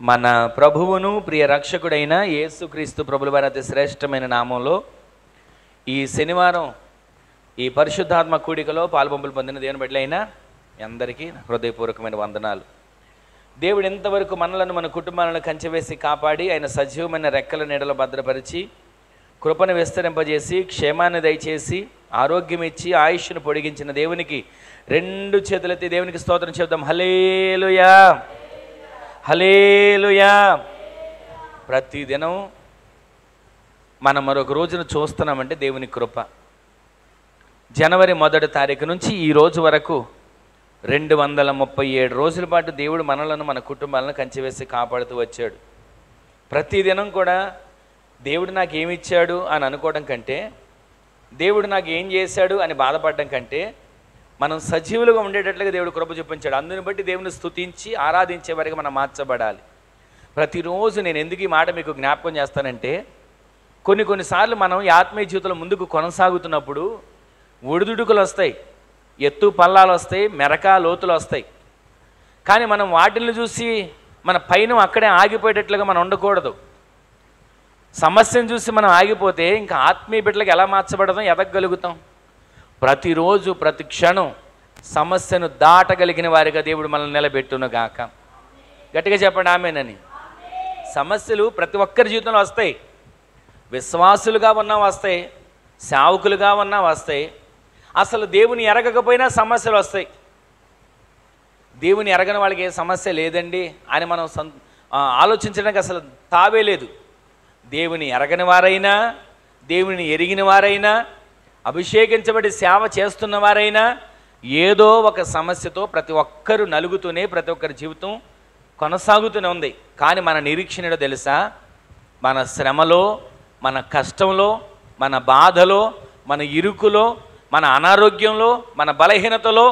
మన ప్రభువును ప్రియ రక్షకుడైన యేసుక్రీస్తు ప్రభుల వారి అతి శ్రేష్టమైన నామంలో ఈ శనివారం ఈ పరిశుద్ధాత్మ కూడికలో పాల్పంపులు పొందిన దేవుని బిడ్డలైన అందరికీ హృదయపూర్వకమైన వందనాలు. దేవుడు ఎంతవరకు మనలను మన కుటుంబాలను కంచెవేసి కాపాడి ఆయన సజీవమైన రెక్కల నీడలో భద్రపరిచి కృపను విస్తరింపజేసి క్షేమాన్ని దయచేసి ఆరోగ్యం ఇచ్చి ఆయుష్ను పొడిగించిన దేవునికి రెండు చేతులెత్తి దేవునికి స్తోత్రం చెప్దాం. హల్లెలూయా, హల్లెలూయా. ప్రతిదినం మనం మరొక రోజును చూస్తున్నామంటే దేవుని కృప. జనవరి 1వ తారీఖు నుంచి ఈ రోజు వరకు 237 రోజుల పాటు దేవుడు మనలను మన కుటుంబాలను కంచివేసి కాపాడుతూ వచ్చాడు. ప్రతిదినం కూడా దేవుడు నాకు ఏమి ఇచ్చాడు అని అనుకోవడం కంటే, దేవుడు నాకు ఏం చేశాడు అని బాధపడడం కంటే, మనం సజీవులుగా ఉండేటట్లుగా దేవుడు కృప చూపించాడు. అందుని బట్టి దేవుని స్తుతించి ఆరాధించే వరకు మనం మార్చబడాలి. ప్రతిరోజు నేను ఎందుకు ఈ మాట మీకు జ్ఞాపకం చేస్తానంటే, కొన్నిసార్లు మనం ఈ ఆత్మీయ జీవితంలో ముందుకు కొనసాగుతున్నప్పుడు ఒడిదుడుకులు వస్తాయి, ఎత్తు పల్లాలు వస్తాయి, మెరక లోతులు వస్తాయి. కానీ మనం వాటిని చూసి మన పైన అక్కడే ఆగిపోయేటట్లుగా మనం ఉండకూడదు. సమస్యను చూసి మనం ఆగిపోతే ఇంకా ఆత్మీయ బిడ్డలకు ఎలా మార్చబడదాం, ఎదగలుగుతాం? ప్రతిరోజు ప్రతి క్షణం సమస్యను దాటగలిగిన వారిగా దేవుడు మనల్ని నిలబెట్టును గాక. గట్టిగా చెప్పండి ఆమేనని. సమస్యలు ప్రతి ఒక్కరి జీవితంలో వస్తాయి. విశ్వాసులుగా ఉన్నా వస్తాయి, సేవకులుగా ఉన్నా వస్తాయి. అసలు దేవుని ఎరగకపోయినా సమస్యలు వస్తాయి. దేవుని ఎరగని వాళ్ళకి ఏ సమస్య లేదండి అని మనం ఆలోచించడానికి అసలు తావే లేదు. దేవుని ఎరగని వారైనా, దేవుని ఎరిగిన వారైనా, అభిషేకించబడి సేవ చేస్తున్న వారైనా ఏదో ఒక సమస్యతో ప్రతి ఒక్కరు నలుగుతూనే ప్రతి ఒక్కరి జీవితం కొనసాగుతూనే ఉంది. కానీ మన నిరీక్షణలో తెలుసా, మన శ్రమలో, మన కష్టంలో, మన బాధలో, మన ఇరుకులో, మన అనారోగ్యంలో, మన బలహీనతలో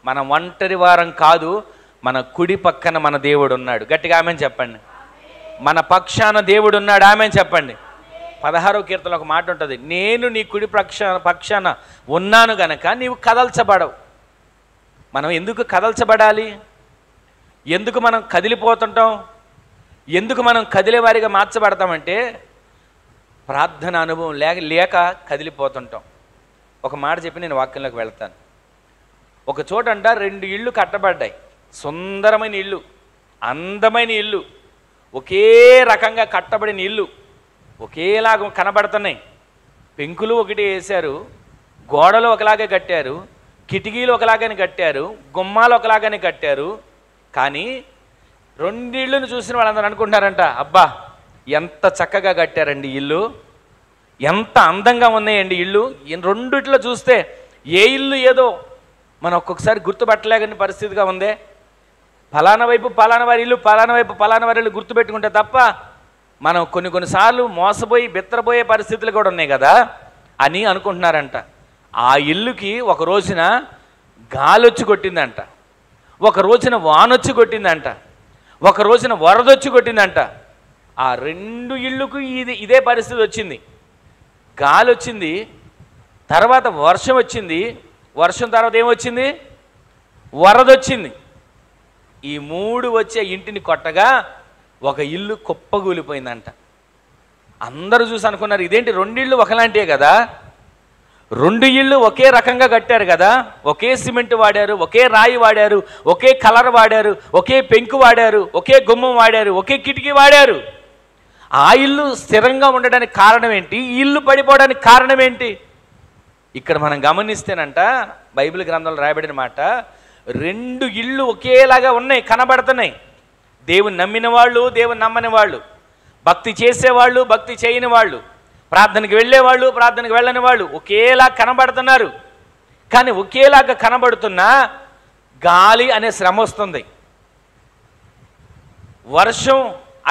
మన ఒంటరి వారం కాదు. మన కుడి పక్కన మన దేవుడు ఉన్నాడు. గట్టిగా ఆమేన్ చెప్పండి. మన పక్షాన దేవుడు ఉన్నాడు. ఆమేన్ చెప్పండి. 16వ కీర్తనలో ఒక మాట ఉంటుంది, నేను నీ కుడి పక్షాన ఉన్నాను గనక నీవు కదల్చబడవు. మనం ఎందుకు కదల్చబడాలి? ఎందుకు మనం కదిలిపోతుంటాం? ఎందుకు మనం కదిలేవారిగా మార్చబడతామంటే ప్రార్థన అనుభవం లేక కదిలిపోతుంటాం. ఒక మాట చెప్పి నేను వాక్యంలోకి వెళ్తాను. ఒక చోటంట 2 ఇళ్ళు కట్టబడ్డాయి. సుందరమైన ఇల్లు, అందమైన ఇల్లు, ఒకే రకంగా కట్టబడిన ఇల్లు, ఒకేలాగా కనబడుతున్నాయి. పెంకులు ఒకటి వేశారు, గోడలు ఒకలాగే కట్టారు, కిటికీలు ఒకలాగానే కట్టారు, గుమ్మాలు ఒకలాగానే కట్టారు. కానీ 2 ఇళ్ళను చూసిన వాళ్ళందరూ అనుకుంటారంట, అబ్బా ఎంత చక్కగా కట్టారండి ఇల్లు, ఎంత అందంగా ఉన్నాయండి ఇల్లు. 2 చూస్తే ఏ ఇల్లు ఏదో మనం ఒక్కొక్కసారి గుర్తుపట్టలేని పరిస్థితిగా ఉందే. ఫలానా వైపు ఫలానా వారి ఇల్లు, ఫలానా వైపు ఫలానా వారి ఇల్లు గుర్తుపెట్టుకుంటే తప్ప మనం కొన్నిసార్లు మోసపోయి బెత్తరపోయే పరిస్థితులు కూడా ఉన్నాయి కదా అని అనుకుంటున్నారంట. ఆ ఇల్లుకి ఒక రోజున గాలొచ్చి కొట్టిందంట, ఒక రోజున వానొచ్చి కొట్టిందంట, ఒక రోజున వరదొచ్చి కొట్టిందంట. ఆ 2 ఇళ్ళకు ఇదే పరిస్థితి వచ్చింది. గాలి వచ్చింది, తర్వాత వర్షం వచ్చింది, వర్షం తర్వాత ఏమొచ్చింది? వరదొచ్చింది. ఈ 3 వచ్చే ఇంటిని కొట్టగా ఒక ఇల్లు కుప్పగూలిపోయిందంట. అందరూ చూసి అనుకున్నారు, ఇదేంటి 2 ఇళ్ళు ఒకలాంటివే కదా, 2 ఇళ్ళు ఒకే రకంగా కట్టారు కదా, ఒకే సిమెంట్ వాడారు, ఒకే రాయి వాడారు, ఒకే కలర్ వాడారు, ఒకే పెంకు వాడారు, ఒకే గుమ్మం వాడారు, ఒకే కిటికీ వాడారు. ఆ ఇల్లు స్థిరంగా ఉండడానికి కారణం ఏంటి? ఈ ఇల్లు పడిపోవడానికి కారణం ఏంటి? ఇక్కడ మనం గమనిస్తేనంట బైబిల్ గ్రంథంలో రాయబడిన మాట, 2 ఇళ్ళు ఒకేలాగా ఉన్నాయి, కనబడుతున్నాయి. దేవుని నమ్మిన వాళ్ళు, దేవుని నమ్మని వాళ్ళు, భక్తి చేసేవాళ్ళు, భక్తి చేయని వాళ్ళు, ప్రార్థనకి వెళ్ళేవాళ్ళు, ప్రార్థనకి వెళ్ళని వాళ్ళు ఒకేలా కనబడుతున్నారు. కానీ ఒకేలాగా కనబడుతున్నా గాలి అనే శ్రమ వస్తుంది, వర్షం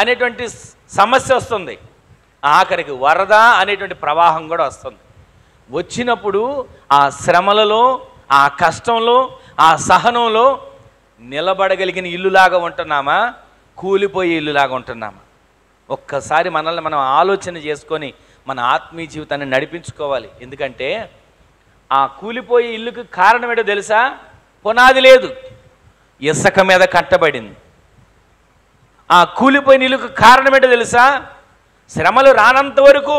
అనేటువంటి సమస్య వస్తుంది, ఆఖరికి వరద అనేటువంటి ప్రవాహం కూడా వస్తుంది. వచ్చినప్పుడు ఆ శ్రమలలో, ఆ కష్టంలో, ఆ సహనంలో నిలబడగలిగిన ఇల్లులాగా ఉంటున్నామా, కూలిపోయే ఇల్లులాగా ఉంటున్నామా? ఒక్కసారి మనల్ని మనం ఆలోచన చేసుకొని మన ఆత్మీయ జీవితాన్ని నడిపించుకోవాలి. ఎందుకంటే ఆ కూలిపోయే ఇల్లుకి కారణం ఏంటో తెలుసా? పునాది లేదు, ఇసుక మీద కట్టబడింది. ఆ కూలిపోయిన ఇల్లుకు కారణం ఏంటో తెలుసా? శ్రమలు రానంత వరకు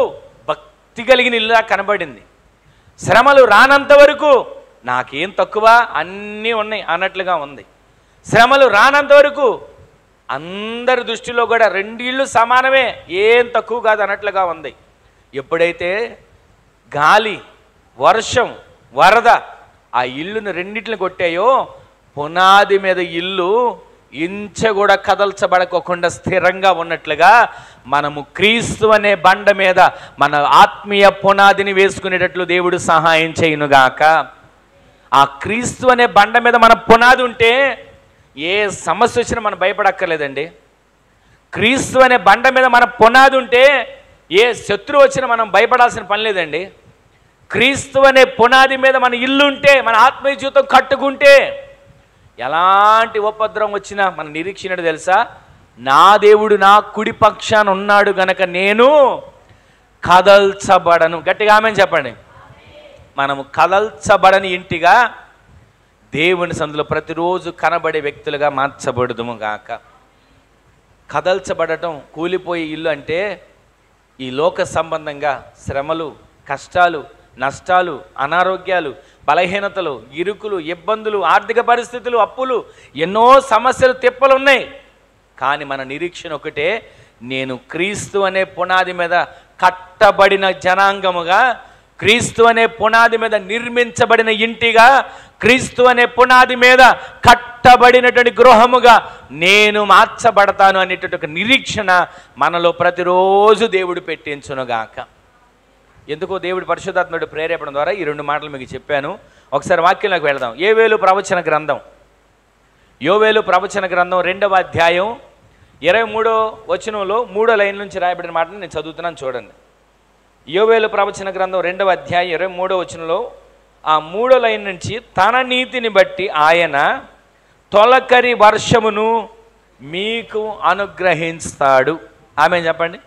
భక్తి కలిగిన ఇల్లులా కనబడింది. శ్రమలు రానంత వరకు నాకేం తక్కువ, అన్నీ ఉన్నాయి అన్నట్లుగా ఉంది. శ్రమలు రానంత వరకు అందరి దృష్టిలో కూడా 2 ఇళ్ళు సమానమే, ఏం తక్కువ కాదు అన్నట్లుగా ఉంది. ఎప్పుడైతే గాలి, వర్షం, వరద ఆ ఇల్లును రెండిట్లని కొట్టాయో, పునాది మీద ఇల్లు ఇంచ కూడా కదల్చబడకోకుండా స్థిరంగా ఉన్నట్లుగా మనము క్రీస్తు అనే బండ మీద మన ఆత్మీయ పునాదిని వేసుకునేటట్లు దేవుడు సహాయం చేయునుగాక. ఆ క్రీస్తు అనే బండ మీద మన పునాది ఉంటే ఏ సమస్య వచ్చినా మనం భయపడక్కర్లేదండి. క్రీస్తు అనే బండ మీద మన పునాది ఉంటే ఏ శత్రువు వచ్చినా మనం భయపడాల్సిన పని లేదండి. క్రీస్తు అనే పునాది మీద మన ఇల్లు ఉంటే, మన ఆత్మీయ జీవితం కట్టుకుంటే ఎలాంటి ఉపద్రవం వచ్చినా మన నిరీక్షణ తెలుసా? నా దేవుడు నా కుడి పక్షాన ఉన్నాడు గనక నేను కదల్చబడను. గట్టిగా ఆమేన్ చెప్పండి. మనము కదల్చబడని ఇంటిగా దేవుని సందులో ప్రతిరోజు కనబడే వ్యక్తులుగా మార్చబడుదుము గాక. కదల్చబడటం, కూలిపోయే ఇల్లు అంటే ఈ లోక సంబంధంగా శ్రమలు, కష్టాలు, నష్టాలు, అనారోగ్యాలు, బలహీనతలు, ఇరుకులు, ఇబ్బందులు, ఆర్థిక పరిస్థితులు, అప్పులు, ఎన్నో సమస్యలు, తిప్పలు ఉన్నాయి. కానీ మన నిరీక్షణ ఒకటే, నేను క్రీస్తు అనే పునాది మీద కట్టబడిన జనాంగముగా, క్రీస్తు అనే పునాది మీద నిర్మించబడిన ఇంటిగా, క్రీస్తు అనే పునాది మీద కట్టబడినటువంటి గృహముగా నేను మార్చబడతాను అనేటువంటి ఒక నిరీక్షణ మనలో ప్రతిరోజు దేవుడు పెట్టించునుగాక. ఎందుకో దేవుడి పరిశుద్ధాత్ముడు ప్రేరేపణ ద్వారా ఈ 2 మాటలు మీకు చెప్పాను. ఒకసారి వాక్యంలోకి వెళదాం. యోవేలు ప్రవచన గ్రంథం 2వ అధ్యాయం 23వ వచనంలో 3వ లైన్ నుంచి రాయబడిన మాటను నేను చదువుతున్నాను, చూడండి. యోవేలు ప్రవచన గ్రంథం 2వ అధ్యాయం 23వ వచనంలో ఆ 3వ లైన్ నుంచి, తన నీతిని బట్టి ఆయన తొలకరి వర్షమును మీకు అనుగ్రహిస్తాడు. ఆమేన్ చెప్పండి.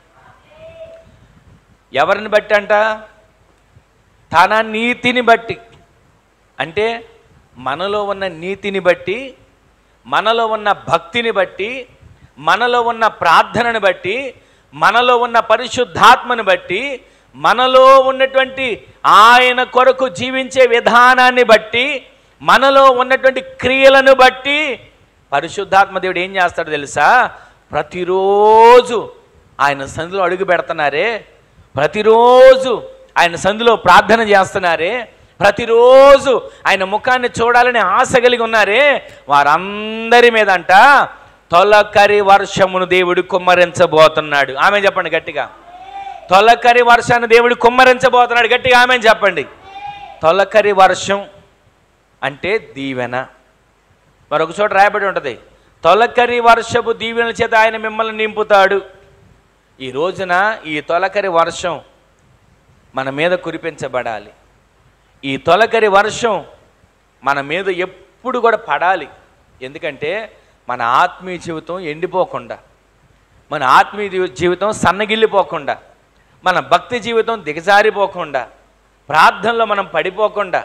ఎవరిని బట్టి అంట? తన నీతిని బట్టి. అంటే మనలో ఉన్న నీతిని బట్టి, మనలో ఉన్న భక్తిని బట్టి, మనలో ఉన్న ప్రార్థనను బట్టి, మనలో ఉన్న పరిశుద్ధాత్మను బట్టి, మనలో ఉన్నటువంటి ఆయన కొరకు జీవించే విధానాన్ని బట్టి, మనలో ఉన్నటువంటి క్రియలను బట్టి పరిశుద్ధాత్మ దేవుడు ఏం చేస్తాడో తెలుసా? ప్రతిరోజు ఆయన సన్నిధిలో అడుగు పెడుతున్నారే, ప్రతిరోజు ఆయన సన్నిధిలో ప్రార్థన చేస్తున్నారే, ప్రతిరోజు ఆయన ముఖాన్ని చూడాలని ఆశ కలిగి ఉన్నారే, వారందరి మీద అంట తొలకరి వర్షమును దేవుడు కుమ్మరించబోతున్నాడు. ఆమె చెప్పండి గట్టిగా. తొలకరి వర్షాన్ని దేవుడు కుమ్మరించబోతున్నాడు. గట్టిగా ఆమె చెప్పండి. తొలకరి వర్షం అంటే దీవెన. మరొక చోట రాయబడి ఉంటుంది, తొలకరి వర్షపు దీవెనల చేత ఆయన మిమ్మల్ని నింపుతాడు. ఈ రోజున ఈ తొలకరి వర్షం మన మీద కురిపించబడాలి. ఈ తొలకరి వర్షం మన మీద ఎప్పుడు కూడా పడాలి. ఎందుకంటే మన ఆత్మీయ జీవితం ఎండిపోకుండా, మన ఆత్మీయ జీవితం సన్నగిల్లిపోకుండా, మన భక్తి జీవితం దిగజారిపోకుండా, ప్రార్థనలో మనం పడిపోకుండా,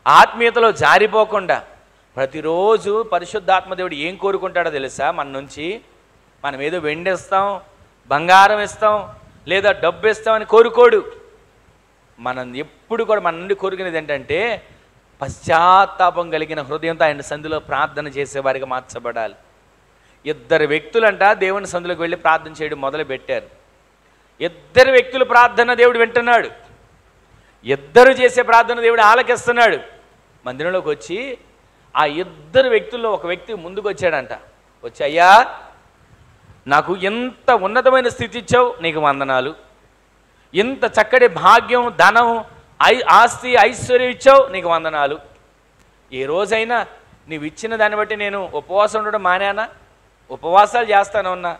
ఆత్మీయతలో జారిపోకుండా ప్రతిరోజు పరిశుద్ధాత్మదేవుడు ఏం కోరుకుంటాడో తెలుసా? మన నుంచి మనం ఏదో వెండిస్తాం, బంగారం ఇస్తాం, లేదా డబ్బు ఇస్తామని కోరుకోడు. మనం ఎప్పుడు కూడా మన నుండి కోరుకునేది ఏంటంటే పశ్చాత్తాపం కలిగిన హృదయంతో ఆయన సంధిలో ప్రార్థన చేసేవారిగా మార్చబడాలి. 2 వ్యక్తులంట దేవుని సంధిలోకి వెళ్ళి ప్రార్థన చేయడం మొదలు పెట్టారు. 2 వ్యక్తుల ప్రార్థన దేవుడు వింటున్నాడు. 2 చేసే ప్రార్థన దేవుడు ఆలకిస్తున్నాడు. మందిరంలోకి వచ్చి ఆ 2 వ్యక్తుల్లో ఒక వ్యక్తి ముందుకు వచ్చాడంట. వచ్చి, అయ్యా నాకు ఎంత ఉన్నతమైన స్థితి ఇచ్చావు, నీకు వందనాలు. ఇంత చక్కటి భాగ్యం, ధనం, ఆస్తి, ఐశ్వర్యం ఇచ్చావు, నీకు వందనాలు. ఏ రోజైనా నీవు ఇచ్చిన దాన్ని బట్టి నేను ఉపవాసం ఉండడం మానేనా? ఉపవాసాలు చేస్తానే ఉన్నా.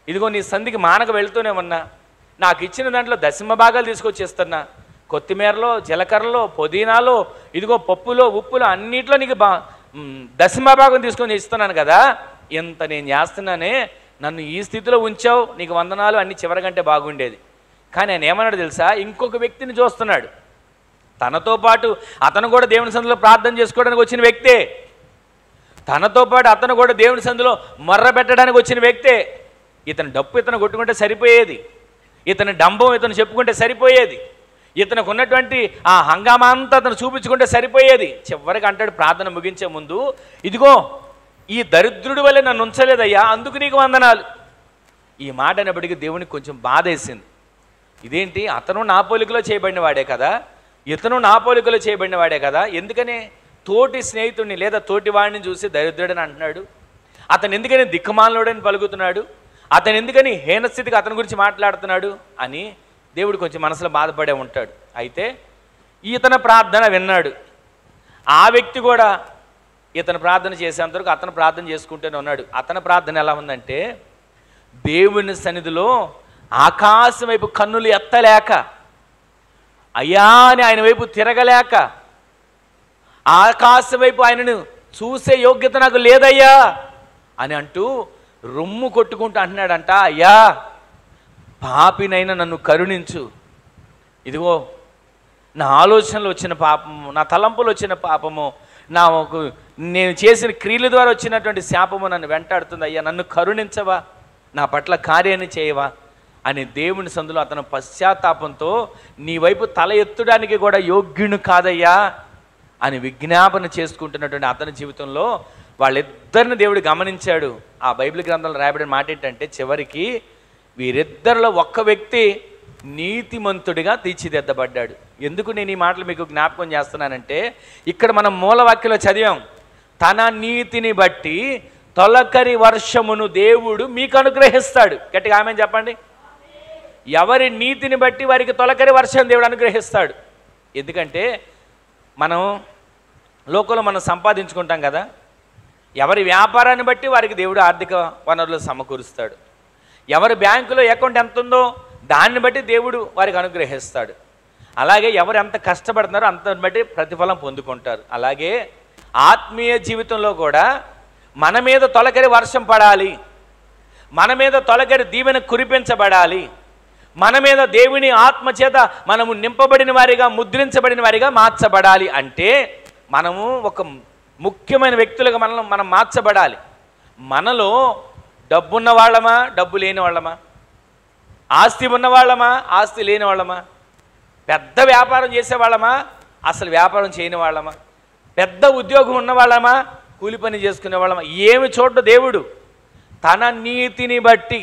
ఇదిగో నీ సంధికి మానక వెళ్తూనే ఉన్నా. నాకు ఇచ్చిన దాంట్లో 10వ భాగాలు తీసుకొచ్చి ఇస్తున్నా. కొత్తిమీరలో, జీలకర్రలో, పుదీనాలో, ఇదిగో పప్పులో, ఉప్పులో అన్నిట్లో నీకు 10వ భాగం తీసుకొని ఇస్తున్నాను కదా. ఇంత నేను చేస్తున్నానే, నన్ను ఈ స్థితిలో ఉంచావు, నీకు వందనాలు అన్ని చివరికంటే బాగుండేది. కానీ ఆయన ఏమన్నాడు తెలుసా? ఇంకొక వ్యక్తిని చూస్తున్నాడు. తనతో పాటు అతను కూడా దేవుని సన్నిధిలో ప్రార్థన చేసుకోవడానికి వచ్చిన వ్యక్తే. తనతో పాటు అతను కూడా దేవుని సందులో మొర్ర పెట్టడానికి వచ్చిన వ్యక్తే. ఇతను డప్పు ఇతను కొట్టుకుంటే సరిపోయేది, ఇతని డంబం ఇతను చెప్పుకుంటే సరిపోయేది, ఇతనికి ఉన్నటువంటి ఆ హంగామా అంతా అతను చూపించుకుంటే సరిపోయేది. చివరికి అంటాడు ప్రార్థన ముగించే ముందు, ఇదిగో ఈ దరిద్రుడి వల్లే నన్ను ఉంచలేదయ్యా, అందుకు నీకు వందనాలు. ఈ మాట అయినప్పటికీ దేవునికి కొంచెం బాధ వేసింది. ఇదేంటి, అతను నా పోలికలో చేయబడిన వాడే కదా, ఇతను నా పోలికలో చేయబడిన వాడే కదా, ఎందుకని తోటి స్నేహితుడిని లేదా తోటి వాడిని చూసి దరిద్రుడని అంటున్నాడు, అతను ఎందుకని దిక్కుమాలనుడని పలుకుతున్నాడు, అతను ఎందుకని హీనస్థితికి అతని గురించి మాట్లాడుతున్నాడు అని దేవుడు కొంచెం మనసులో బాధపడే ఉంటాడు. అయితే ఇతని ప్రార్థన విన్నాడు. ఆ వ్యక్తి కూడా ఇతను ప్రార్థన చేసేంతవరకు అతను ప్రార్థన చేసుకుంటూనే ఉన్నాడు. అతని ప్రార్థన ఎలా ఉందంటే, దేవుని సన్నిధిలో ఆకాశం వైపు కన్నులు ఎత్తలేక, అయ్యా అని ఆయన వైపు తిరగలేక, ఆకాశం వైపు ఆయనను చూసే యోగ్యత నాకు లేదయ్యా అని అంటూ రొమ్ము కొట్టుకుంటూ అంటున్నాడంట, అయ్యా పాపినైనా నన్ను కరుణించు, ఇదిగో నా ఆలోచనలు వచ్చిన పాపము, నా తలంపులు వచ్చిన పాపము, నేను చేసిన క్రియల ద్వారా వచ్చినటువంటి శాపము నన్ను వెంటాడుతుంది, అయ్యా నన్ను కరుణించవా, నా పట్ల కార్యాన్ని చేయవా అని దేవుని సందులో అతను పశ్చాత్తాపంతో నీ వైపు తల ఎత్తడానికి కూడా యోగ్యుని కాదయ్యా అని విజ్ఞాపన చేసుకుంటున్నటువంటి అతని జీవితంలో వాళ్ళిద్దరిని దేవుడు గమనించాడు. ఆ బైబిల్ గ్రంథంలో రాయబడిన మాట ఏంటంటే, చివరికి వీరిద్దరిలో ఒక్క వ్యక్తి నీతిమంతుడిగా తీర్చిదిద్దబడ్డాడు. ఎందుకు నేను ఈ మాటలు మీకు జ్ఞాపకం చేస్తున్నానంటే, ఇక్కడ మనం మూలవాక్యంలో చదివాం, తన నీతిని బట్టి తొలకరి వర్షమును దేవుడు మీకు అనుగ్రహిస్తాడు. గట్టిగా ఆమె చెప్పండి. ఎవరి నీతిని బట్టి వారికి తొలకరి వర్షం దేవుడు అనుగ్రహిస్తాడు. ఎందుకంటే మనం లోకంలో మనం సంపాదించుకుంటాం కదా, ఎవరి వ్యాపారాన్ని బట్టి వారికి దేవుడు ఆర్థిక వనరులు సమకూరుస్తాడు. ఎవరి బ్యాంకులో అకౌంట్ ఎంత ఉందో దాన్ని బట్టి దేవుడు వారికి అనుగ్రహిస్తాడు. అలాగే ఎవరు ఎంత కష్టపడుతున్నారో అంతని బట్టి ప్రతిఫలం పొందుకుంటారు. అలాగే ఆత్మీయ జీవితంలో కూడా మన మీద తొలకరి వర్షం పడాలి, మన మీద తొలకరి దీవెన కురిపించబడాలి, మన మీద దేవుని ఆత్మ చేత మనము నింపబడిన వారిగా, ముద్రించబడిన వారిగా మార్చబడాలి అంటే మనము ఒక ముఖ్యమైన వ్యక్తులుగా మనం మార్చబడాలి. మనలో డబ్బున్న వాళ్ళమా, డబ్బు లేని వాళ్ళమా, ఆస్తి ఉన్నవాళ్ళమా, ఆస్తి లేని వాళ్ళమా, పెద్ద వ్యాపారం చేసేవాళ్ళమా, అసలు వ్యాపారం చేయని వాళ్ళమా, పెద్ద ఉద్యోగం ఉన్నవాళ్ళమా, కూలి పని చేసుకునే వాళ్ళమా, ఏమి చూడ దేవుడు తన నీతిని బట్టి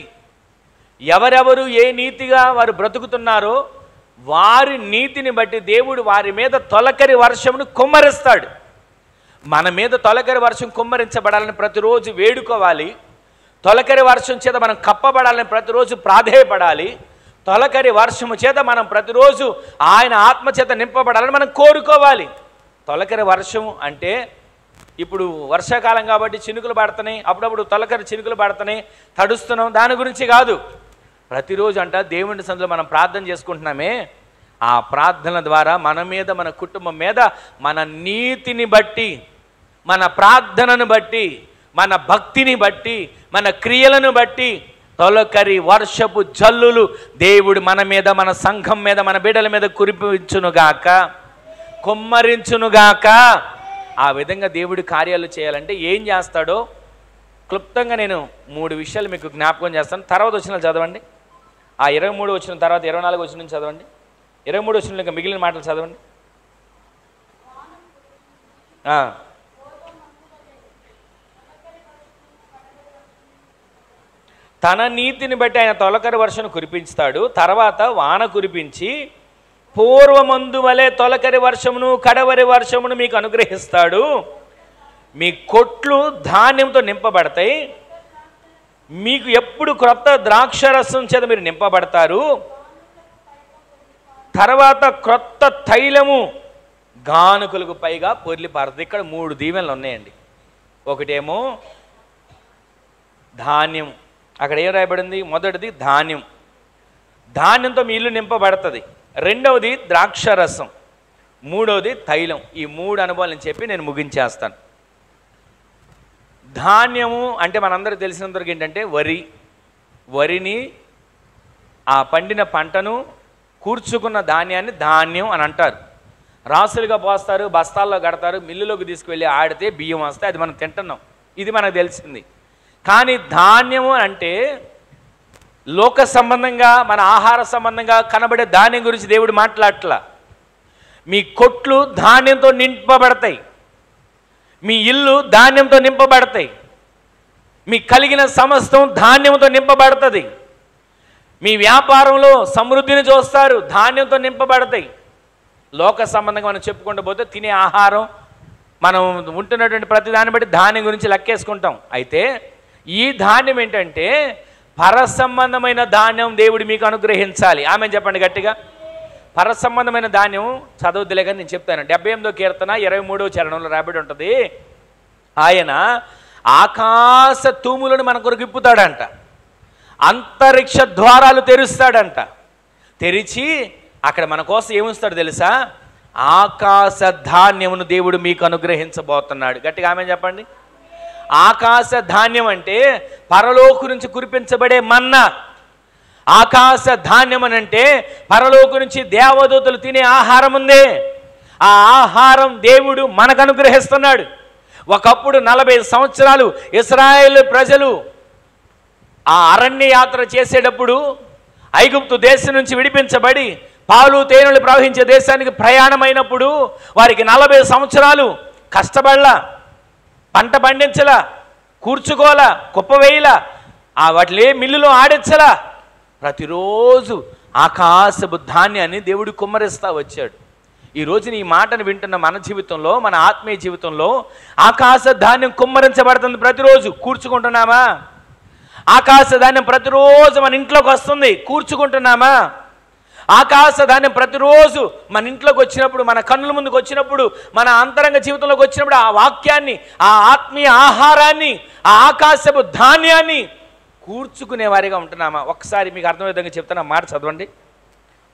ఎవరెవరు ఏ నీతిగా వారు బ్రతుకుతున్నారో వారి నీతిని బట్టి దేవుడు వారి మీద తొలకరి వర్షమును కుమ్మరిస్తాడు. మన మీద తొలకరి వర్షం కుమ్మరించబడాలని ప్రతిరోజు వేడుకోవాలి. తొలకరి వర్షం చేత మనం కప్పబడాలని ప్రతిరోజు ప్రాధేయపడాలి. తొలకరి వర్షము చేత మనం ప్రతిరోజు ఆయన ఆత్మ చేత నింపబడాలని మనం కోరుకోవాలి. తొలకరి వర్షం అంటే ఇప్పుడు వర్షాకాలం కాబట్టి చినుకులు పడుతున్నాయి, అప్పుడప్పుడు తొలకరి చినుకులు పడుతున్నాయి, తడుస్తున్నాం, దాని గురించి కాదు. ప్రతిరోజు అంట దేవుని సన్నిధిలో మనం ప్రార్థన చేసుకుంటున్నామే, ఆ ప్రార్థన ద్వారా మన మీద, మన కుటుంబం మీద, మన నీతిని బట్టి, మన ప్రార్థనను బట్టి, మన భక్తిని బట్టి, మన క్రియలను బట్టి తొలకరి వర్షపు జల్లులు దేవుడు మన మీద, మన సంఘం మీద, మన బిడ్డల మీద కురిపించునుగాక, కుమ్మరించునుగాక. ఆ విధంగా దేవుడి కార్యాలు చేయాలంటే ఏం చేస్తాడో క్లుప్తంగా నేను 3 విషయాలు మీకు జ్ఞాపకం చేస్తాను. తర్వాత వచనాలు చదవండి. ఆ 23 వచ్చిన తర్వాత 24 వచ్చిన నుంచి చదవండి. 23 వచ్చిన ఇంకా మిగిలిన మాటలు చదవండి. తన నీతిని బట్టి ఆయన తొలకరి వర్షను కురిపించుతాడు, తర్వాత వాన కురిపించి పూర్వమందు వలె తొలకరి వర్షమును కడవరి వర్షమును మీకు అనుగ్రహిస్తాడు. మీ కొట్లు ధాన్యంతో నింపబడతాయి, మీకు ఎప్పుడు క్రొత్త ద్రాక్షరసం చేత మీరు నింపబడతారు. తర్వాత క్రొత్త తైలము గానుకలకు పైగా పొర్లి పారుతుంది. ఇక్కడ 3 దీవెనలు ఉన్నాయండి. ఒకటేమో ధాన్యం, అక్కడ ఏం రాయబడింది? మొదటిది ధాన్యం, ధాన్యంతో మీ ఇల్లు నింపబడుతుంది. రెండవది ద్రాక్షరసం, మూడవది తైలం. ఈ 3 అనుభవాలు నేను చెప్పి నేను ముగించేస్తాను. ధాన్యము అంటే మనందరికీ తెలిసినంతవరకు ఏంటంటే వరిని, ఆ పండిన పంటను, కూర్చుకున్న ధాన్యాన్ని ధాన్యం అని అంటారు. రాసులుగా పోస్తారు, బస్తాల్లో కడతారు, మిల్లులోకి తీసుకువెళ్ళి ఆడితే బియ్యం వస్తాయి, అది మనం తింటున్నాం. ఇది మనకు తెలిసింది. కానీ ధాన్యము అంటే లోక సంబంధంగా, మన ఆహార సంబంధంగా కనబడే ధాన్యం గురించి దేవుడు మాట్లాడట్లా. మీ కొట్లు ధాన్యంతో నింపబడతాయి, మీ ఇల్లు ధాన్యంతో నింపబడతాయి, మీ కలిగిన సమస్తం ధాన్యంతో నింపబడుతుంది. మీ వ్యాపారంలో సమృద్ధిని చూస్తారు, ధాన్యంతో నింపబడతాయి. లోక సంబంధంగా మనం చెప్పుకుంటూ పోతే తినే ఆహారం, మనం ఉంటున్నటువంటి ప్రతి దాన్ని బట్టి ధాన్యం గురించి లెక్కేసుకుంటాం. అయితే ఈ ధాన్యం ఏంటంటే పరసంబంధమైన ధాన్యం దేవుడు మీకు అనుగ్రహించాలి. ఆమె చెప్పండి గట్టిగా. పరసంబంధమైన ధాన్యం చదవద్దులే కానీ నేను చెప్తాను. 78వ కీర్తన 23వ చరణంలో రాబడి ఉంటుంది, ఆయన ఆకాశ తూములను మన కొరకు ఇప్పుతాడంట, అంతరిక్ష ద్వారాలు తెరుస్తాడంట. తెరిచి అక్కడ మన కోసం ఏముస్తాడు తెలుసా? ఆకాశ ధాన్యమును దేవుడు మీకు అనుగ్రహించబోతున్నాడు. గట్టిగా ఆమె చెప్పండి. ఆకాశ ధాన్యం అంటే పరలోకు నుంచి కురిపించబడే మన్నా. ఆకాశ ధాన్యం అని అంటే పరలోకు నుంచి దేవదూతలు తినే ఆహారం ఉందే, ఆ ఆహారం దేవుడు మనకు అనుగ్రహిస్తున్నాడు. ఒకప్పుడు 40 సంవత్సరాలు ఇశ్రాయేలు ప్రజలు ఆ అరణ్య యాత్ర చేసేటప్పుడు ఐగుప్తు దేశం నుంచి విడిపించబడి పాలు తేనెలు ప్రవహించే దేశానికి ప్రయాణమైనప్పుడు వారికి 40 సంవత్సరాలు కష్టపడలా, పంట పండించలా, కూర్చుకోలా, కుప్పవేయలా, వాటిలే మిల్లులో ఆడించలా. ప్రతిరోజు ఆకాశపు ధాన్యాన్ని దేవుడు కుమ్మరిస్తా వచ్చాడు. ఈ రోజున ఈ మాటను వింటున్న మన జీవితంలో, మన ఆత్మీయ జీవితంలో ఆకాశ ధాన్యం కుమ్మరించబడుతుంది. ప్రతిరోజు కూర్చుకుంటున్నామా? ఆకాశ ధాన్యం ప్రతిరోజు మన ఇంట్లోకి వస్తుంది, కూర్చుకుంటున్నామా? ఆకాశ ధాన్యం ప్రతిరోజు మన ఇంట్లోకి వచ్చినప్పుడు, మన కన్నుల ముందుకు వచ్చినప్పుడు, మన అంతరంగ జీవితంలోకి వచ్చినప్పుడు ఆ వాక్యాన్ని, ఆ ఆత్మీయ ఆహారాన్ని, ఆ ఆకాశపు ధాన్యాన్ని కూర్చుకునే వారిగా ఉంటున్నామా? ఒకసారి మీకు అర్థమయ్యే విధంగా చెప్తున్నా, మాట చదవండి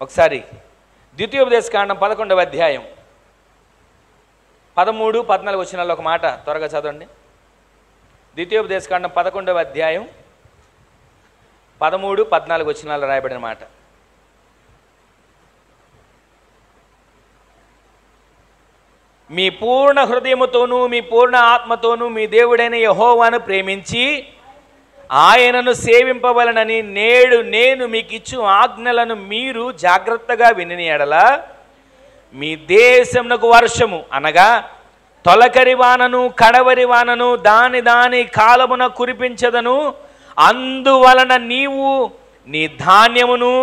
ఒకసారి. ద్వితీయోపదేశకాండం 11వ అధ్యాయం 13, 14 వచనాల్లో ఒక మాట త్వరగా చదవండి. ద్వితీయోపదేశకాండం 11వ అధ్యాయం 13, 14 వచనాల్లో రాయబడిన మాట. మీ పూర్ణ హృదయముతోనూ మీ పూర్ణ ఆత్మతోనూ మీ దేవుడైన యెహోవాను ప్రేమించి ఆయనను సేవింపవలనని నేడు నేను మీకు ఇచ్చు ఆజ్ఞలను మీరు జాగ్రత్తగా విని ఎడల మీ దేశమునకు వర్షము అనగా తొలకరి వానను కడవరి వానను దాని కాలమున కురిపించదను. అందువలన నీవు నీ ధాన్యమును,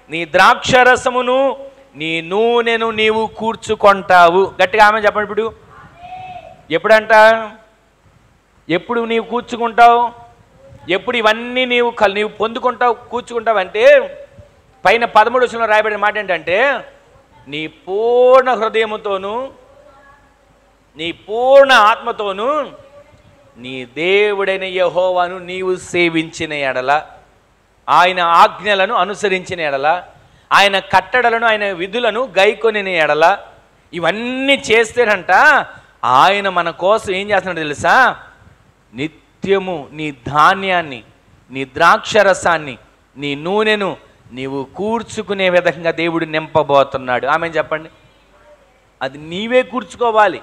నీ ద్రాక్షరసమును, నీ నూనెను నీవు కూర్చుకుంటావు. గట్టిగా ఆమె చెప్పండి. ఇప్పుడు ఎప్పుడంట? ఎప్పుడు నీవు కూర్చుకుంటావు? ఎప్పుడు ఇవన్నీ నీవు పొందుకుంటావు, కూర్చుకుంటావు అంటే పైన 13వ వచనంలో రాయబడిన మాట ఏంటంటే నీ పూర్ణ హృదయముతోనూ నీ పూర్ణ ఆత్మతోనూ నీ దేవుడైన యెహోవాను నీవు సేవించిన ఎడల, ఆయన ఆజ్ఞలను అనుసరించిన ఎడల, ఆయన కట్టడలను, ఆయన విధులను గైకొనిన ఎడల, ఇవన్నీ చేస్తేనంట ఆయన మన కోసం ఏం చేస్తున్నాడు తెలుసా? నిత్యము నీ ధాన్యాన్ని, నీ ద్రాక్షరసాన్ని, నీ నూనెను నీవు కూర్చుకునే విధంగా దేవుడు నింపబోతున్నాడు. ఆమె చెప్పండి. అది నీవే కూర్చుకోవాలి.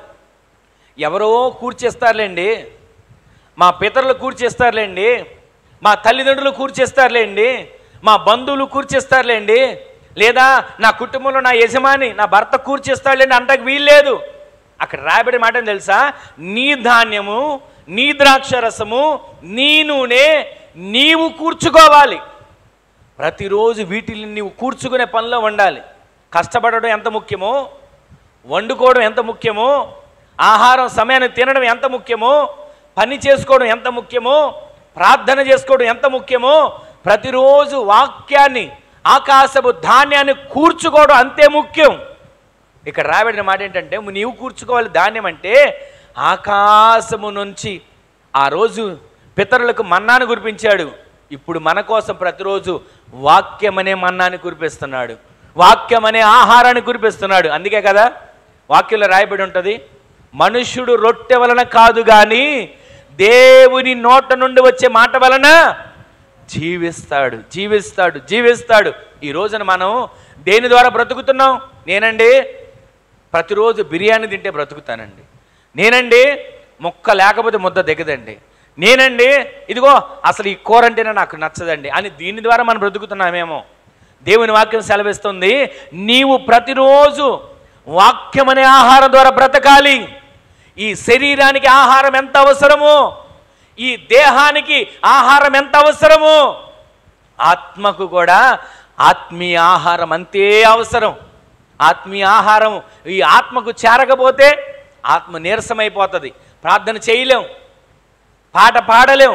ఎవరో కూర్చేస్తారులేండి, మా పితరులు కూర్చేస్తారులేండి, మా తల్లిదండ్రులు కూర్చేస్తారులేండి, మా బంధువులు కూర్చేస్తారులేండి, లేదా నా కుటుంబంలో నా యజమాని, నా భర్త కూర్చేస్తాడులేండి అంతకు వీల్లేదు. అక్కడ రాయబడి మాట తెలుసా? నీ ధాన్యము, నీ ద్రాక్షరసము, నీ నూనె నీవు కూర్చుకోవాలి. ప్రతిరోజు వీటిని నీవు కూర్చుకునే పనిలో ఉండాలి. కష్టపడడం ఎంత ముఖ్యమో, వండుకోవడం ఎంత ముఖ్యమో, ఆహారం సమయాన్ని తినడం ఎంత ముఖ్యమో, పని చేసుకోవడం ఎంత ముఖ్యమో, ప్రార్థన చేసుకోవడం ఎంత ముఖ్యమో, ప్రతిరోజు వాక్యాన్ని, ఆకాశపు ధాన్యాన్ని కూర్చుకోవడం అంతే ముఖ్యం. ఇక్కడ రాబడిన మాట ఏంటంటే నీవు కూర్చుకోవాలి. ధాన్యం అంటే ఆకాశము నుంచి ఆ రోజు పితరులకు మన్నాను కురిపించాడు. ఇప్పుడు మన కోసం ప్రతిరోజు వాక్యం అనే మన్నాన్ని కురిపిస్తున్నాడు, వాక్యం అనే ఆహారాన్ని కురిపిస్తున్నాడు. అందుకే కదా వాక్యంలో రాయబడి ఉంటుంది, మనుష్యుడు రొట్టె వలన కాదు కానీ దేవుని నోట నుండి వచ్చే మాట వలన జీవిస్తాడు, జీవిస్తాడు, జీవిస్తాడు. ఈ రోజున మనం దేని ద్వారా బ్రతుకుతున్నాం? నేనండి ప్రతిరోజు బిర్యానీ తింటే బ్రతుకుతానండి, నేనండి మొక్క లేకపోతే ముద్ద దిగదండి, నేనండి ఇదిగో అసలు ఈ కూర అంటేనే నాకు నచ్చదండి అని దీని ద్వారా మనం బ్రతుకుతున్నామేమో. దేవుని వాక్యం సెలవిస్తుంది, నీవు ప్రతిరోజు వాక్యం అనే ఆహారం ద్వారా బ్రతకాలి. ఈ శరీరానికి ఆహారం ఎంత అవసరమో, ఈ దేహానికి ఆహారం ఎంత అవసరమో, ఆత్మకు కూడా ఆత్మీయ ఆహారం అంతే అవసరం. ఆత్మీయ ఆహారం ఈ ఆత్మకు చేరకపోతే ఆత్మ నీరసమైపోతుంది. ప్రార్థన చేయలేం, పాట పాడలేం,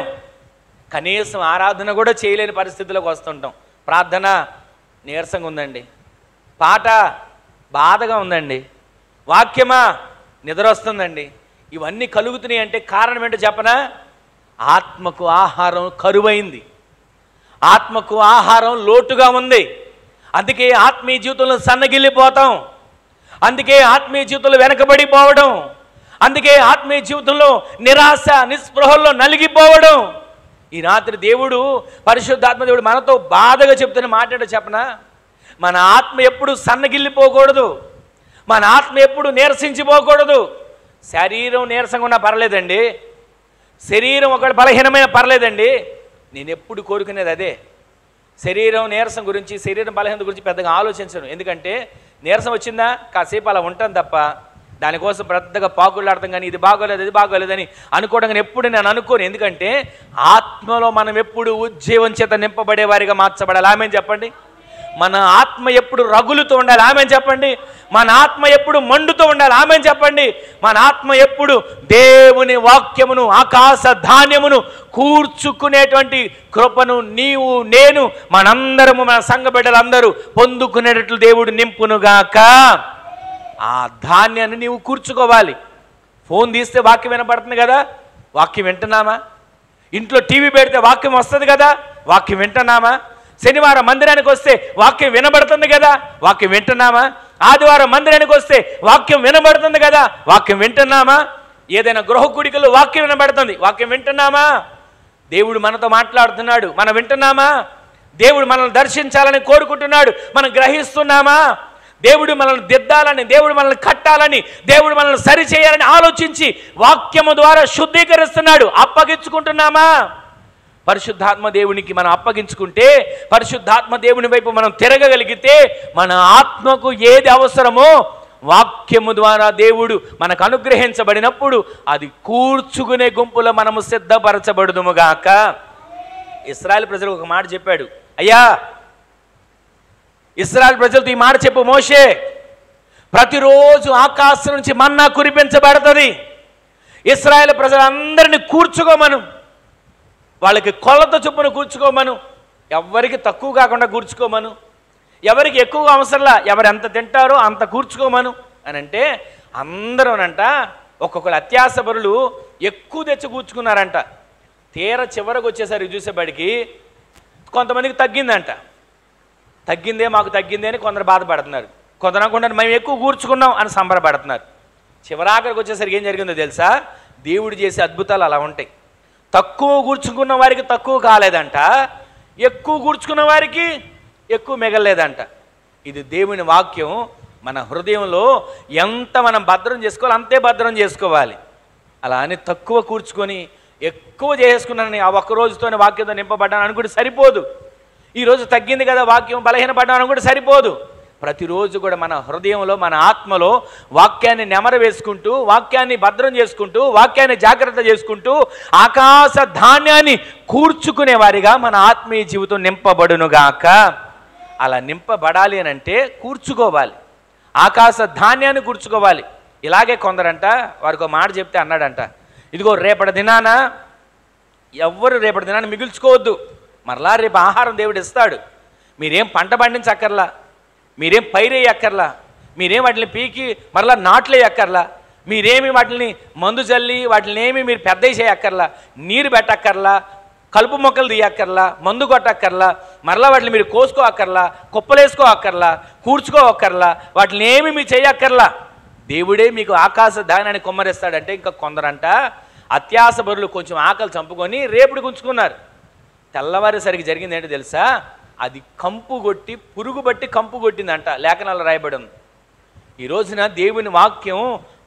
కనీసం ఆరాధన కూడా చేయలేని పరిస్థితిలోకి వస్తుంటాం. ప్రార్థన నీరసంగా ఉందండి, పాట బాధగా ఉందండి, వాక్యమా నిద్ర వస్తుందండి. ఇవన్నీ కలుగుతున్నాయి అంటే కారణం ఏంటో చెప్పనా? ఆత్మకు ఆహారం కరువైంది, ఆత్మకు ఆహారం లోటుగా ఉంది. అందుకే ఆత్మీయ జీవితంలో సన్నగిల్లిపోతాం, అందుకే ఆత్మీయ జీవితంలో వెనకబడిపోవడం, అందుకే ఆత్మీయ జీవితంలో నిరాశ నిస్పృహల్లో నలిగిపోవడం. ఈ రాత్రి దేవుడు, పరిశుద్ధాత్మ దేవుడు మనతో బాధగా చెప్తున్న మాట ఏంటో చెప్పనా? మన ఆత్మ ఎప్పుడు సన్నగిల్లిపోకూడదు, మన ఆత్మ ఎప్పుడు నీరసించిపోకూడదు. శరీరం నీరసంగా ఉన్నా పర్లేదండి, శరీరం ఒకటి బలహీనమైన పర్లేదండి. నేను ఎప్పుడు కోరుకునేది అదే. శరీరం నీరసం గురించి, శరీరం బలహీనత గురించి పెద్దగా ఆలోచించను. ఎందుకంటే నీరసం వచ్చిందా కాసేపు అలా ఉంటాను తప్ప దానికోసం పెద్దగా పాకులాడతాం కానీ ఇది బాగోలేదు ఇది బాగోలేదని అనుకోవడం కానీ ఎప్పుడు నేను అనుకోను. ఎందుకంటే ఆత్మలో మనం ఎప్పుడు ఉజ్జీవం చేత నింపబడే వారిగా మార్చబడాలి. ఆమేన్ చెప్పండి. మన ఆత్మ ఎప్పుడు రగులుతూ ఉండాలి. ఆమేన్ చెప్పండి. మన ఆత్మ ఎప్పుడు మండుతూ ఉండాలి. ఆమేన్ చెప్పండి. మన ఆత్మ ఎప్పుడు దేవుని వాక్యమును ఆకాశ ధాన్యమును కూర్చుకునేటువంటి కృపను నీవు నేను మనందరము మన సంఘ బిడ్డలందరూ పొందుకునేటట్లు దేవుడు నింపునుగాక. ఆ ధాన్యాన్ని నీవు కూర్చుకోవాలి. ఫోన్ తీస్తే వాక్యం వినపడుతుంది కదా, వాక్యం వింటున్నామా? ఇంట్లో టీవీ పెడితే వాక్యం వస్తుంది కదా, వాక్యం వింటున్నామా? శనివారం మందిరానికి వస్తే వాక్యం వినబడుతుంది కదా, వాక్యం వింటున్నామా? ఆదివారం మందిరానికి వస్తే వాక్యం వినబడుతుంది కదా, వాక్యం వింటున్నామా? ఏదైనా గృహ కూడికలో వాక్యం వినబడుతుంది, వాక్యం వింటున్నామా? దేవుడు మనతో మాట్లాడుతున్నాడు, మనం వింటున్నామా? దేవుడు మనల్ని దర్శించాలని కోరుకుంటున్నాడు, మనం గ్రహిస్తున్నామా? దేవుడు మనల్ని దిద్దాలని, దేవుడు మనల్ని కట్టాలని, దేవుడు మనల్ని సరిచేయాలని ఆలోచించి వాక్యము ద్వారా శుద్ధీకరిస్తున్నాడు. అప్పగించుకుంటున్నామా? పరిశుద్ధాత్మ దేవునికి మనం అప్పగించుకుంటే, పరిశుద్ధాత్మ దేవుని వైపు మనం తిరగగలిగితే, మన ఆత్మకు ఏది అవసరమో వాక్యము ద్వారా దేవుడు మనకు అనుగ్రహించబడినప్పుడు అది కూర్చుకునే గుంపులో మనము సిద్ధపరచబడుదుముగాక. ఇశ్రాయేలు ప్రజలకు ఒక మాట చెప్పాడు, అయ్యా ఇశ్రాయేలు ప్రజలతో ఈ మాట చెప్పు మోషే, ప్రతిరోజు ఆకాశం నుంచి మన్నా కురిపించబడుతుంది, ఇశ్రాయేలు ప్రజలందరినీ కూర్చుకోమను, వాళ్ళకి కొలత చొప్పున కూర్చుకోమను, ఎవరికి తక్కువ కాకుండా కూర్చుకోమను, ఎవరికి ఎక్కువ అవసరంలా ఎవరు ఎంత తింటారో అంత కూర్చుకోమను అని అంటే, అందరూనంట ఒక్కొక్కరు అత్యాసపరులు ఎక్కువ తెచ్చి కూర్చుకున్నారంట. తీర చివరకు వచ్చేసరికి చూసేవాడికి కొంతమందికి తగ్గిందంట. తగ్గిందే మాకు తగ్గిందే అని కొందరు బాధపడుతున్నారు, కొందరు అనుకుంటారు మేము ఎక్కువ కూర్చుకున్నాం అని సంబరపడుతున్నారు. చివరాఖరికి వచ్చేసరికి ఏం జరిగిందో తెలుసా? దేవుడు చేసే అద్భుతాలు అలా ఉంటాయి. తక్కువ కూర్చుకున్న వారికి తక్కువ కాలేదంట, ఎక్కువ కూర్చుకున్న వారికి ఎక్కువ మిగలలేదంట. ఇది దేవుని వాక్యం. మన హృదయంలో ఎంత మనం భద్రం చేసుకోవాలి అంతే భద్రం చేసుకోవాలి. అలా అని తక్కువ కూర్చుకొని ఎక్కువ చేసుకున్నానని ఆ ఒక్క రోజుతోనే వాక్యంతో నింపబడ్డాను అనుకుంటే సరిపోదు. ఈరోజు తగ్గింది కదా వాక్యం, బలహీనపడ్డాను అనుకుంటే సరిపోదు. ప్రతిరోజు కూడా మన హృదయంలో మన ఆత్మలో వాక్యాన్ని నెమర వేసుకుంటూ, వాక్యాన్ని భద్రం చేసుకుంటూ, వాక్యాన్ని జాగ్రత్త చేసుకుంటూ ఆకాశ ధాన్యాన్ని కూర్చుకునే వారిగా మన ఆత్మీయ జీవితం నింపబడునుగాక. అలా నింపబడాలి అని అంటే కూర్చుకోవాలి, ఆకాశ ధాన్యాన్ని కూర్చుకోవాలి. ఇలాగే కొందరంట వారికి ఒక మాట చెప్తే అన్నాడంట, ఇదిగో రేపటి దినాన ఎవ్వరు రేపటి దినాన్ని మిగుల్చుకోవద్దు, మరలా రేపు ఆహారం దేవుడు ఇస్తాడు. మీరేం పంట పండించక్కర్లా, మీరేం పైరేయక్కర్లా, మీరేం వాటిని పీకి మరలా నాట్లేయక్కర్లా, మీరేమి వాటిని మందు చల్లి వాటిని ఏమి మీరు పెద్ద చేయక్కర్లా, నీరు పెట్టక్కర్లా, కలుపు మొక్కలు తీయక్కర్లా, మందు కొట్టక్కర్లా, మరలా వాటిని మీరు కోసుకోక్కర్లా, కుప్పలేసుకోక్కర్లా, కూర్చుకోవక్కర్లా, వాటిని ఏమి మీరు చేయక్కర్లా. దేవుడే మీకు ఆకాశ ధాన్యాన్ని కొమ్మరిస్తాడంటే ఇంకా కొందరంట అత్యాస బరులు కొంచెం ఆకలి చంపుకొని రేపుడు గుంచుకున్నారు. తెల్లవారేసరికి జరిగింది ఏంటో తెలుసా? అది కంపు కొట్టి పురుగు బట్టి కంపు కొట్టిందంట, లేఖనాలు రాయబడి ఉంది. ఈ రోజున దేవుని వాక్యం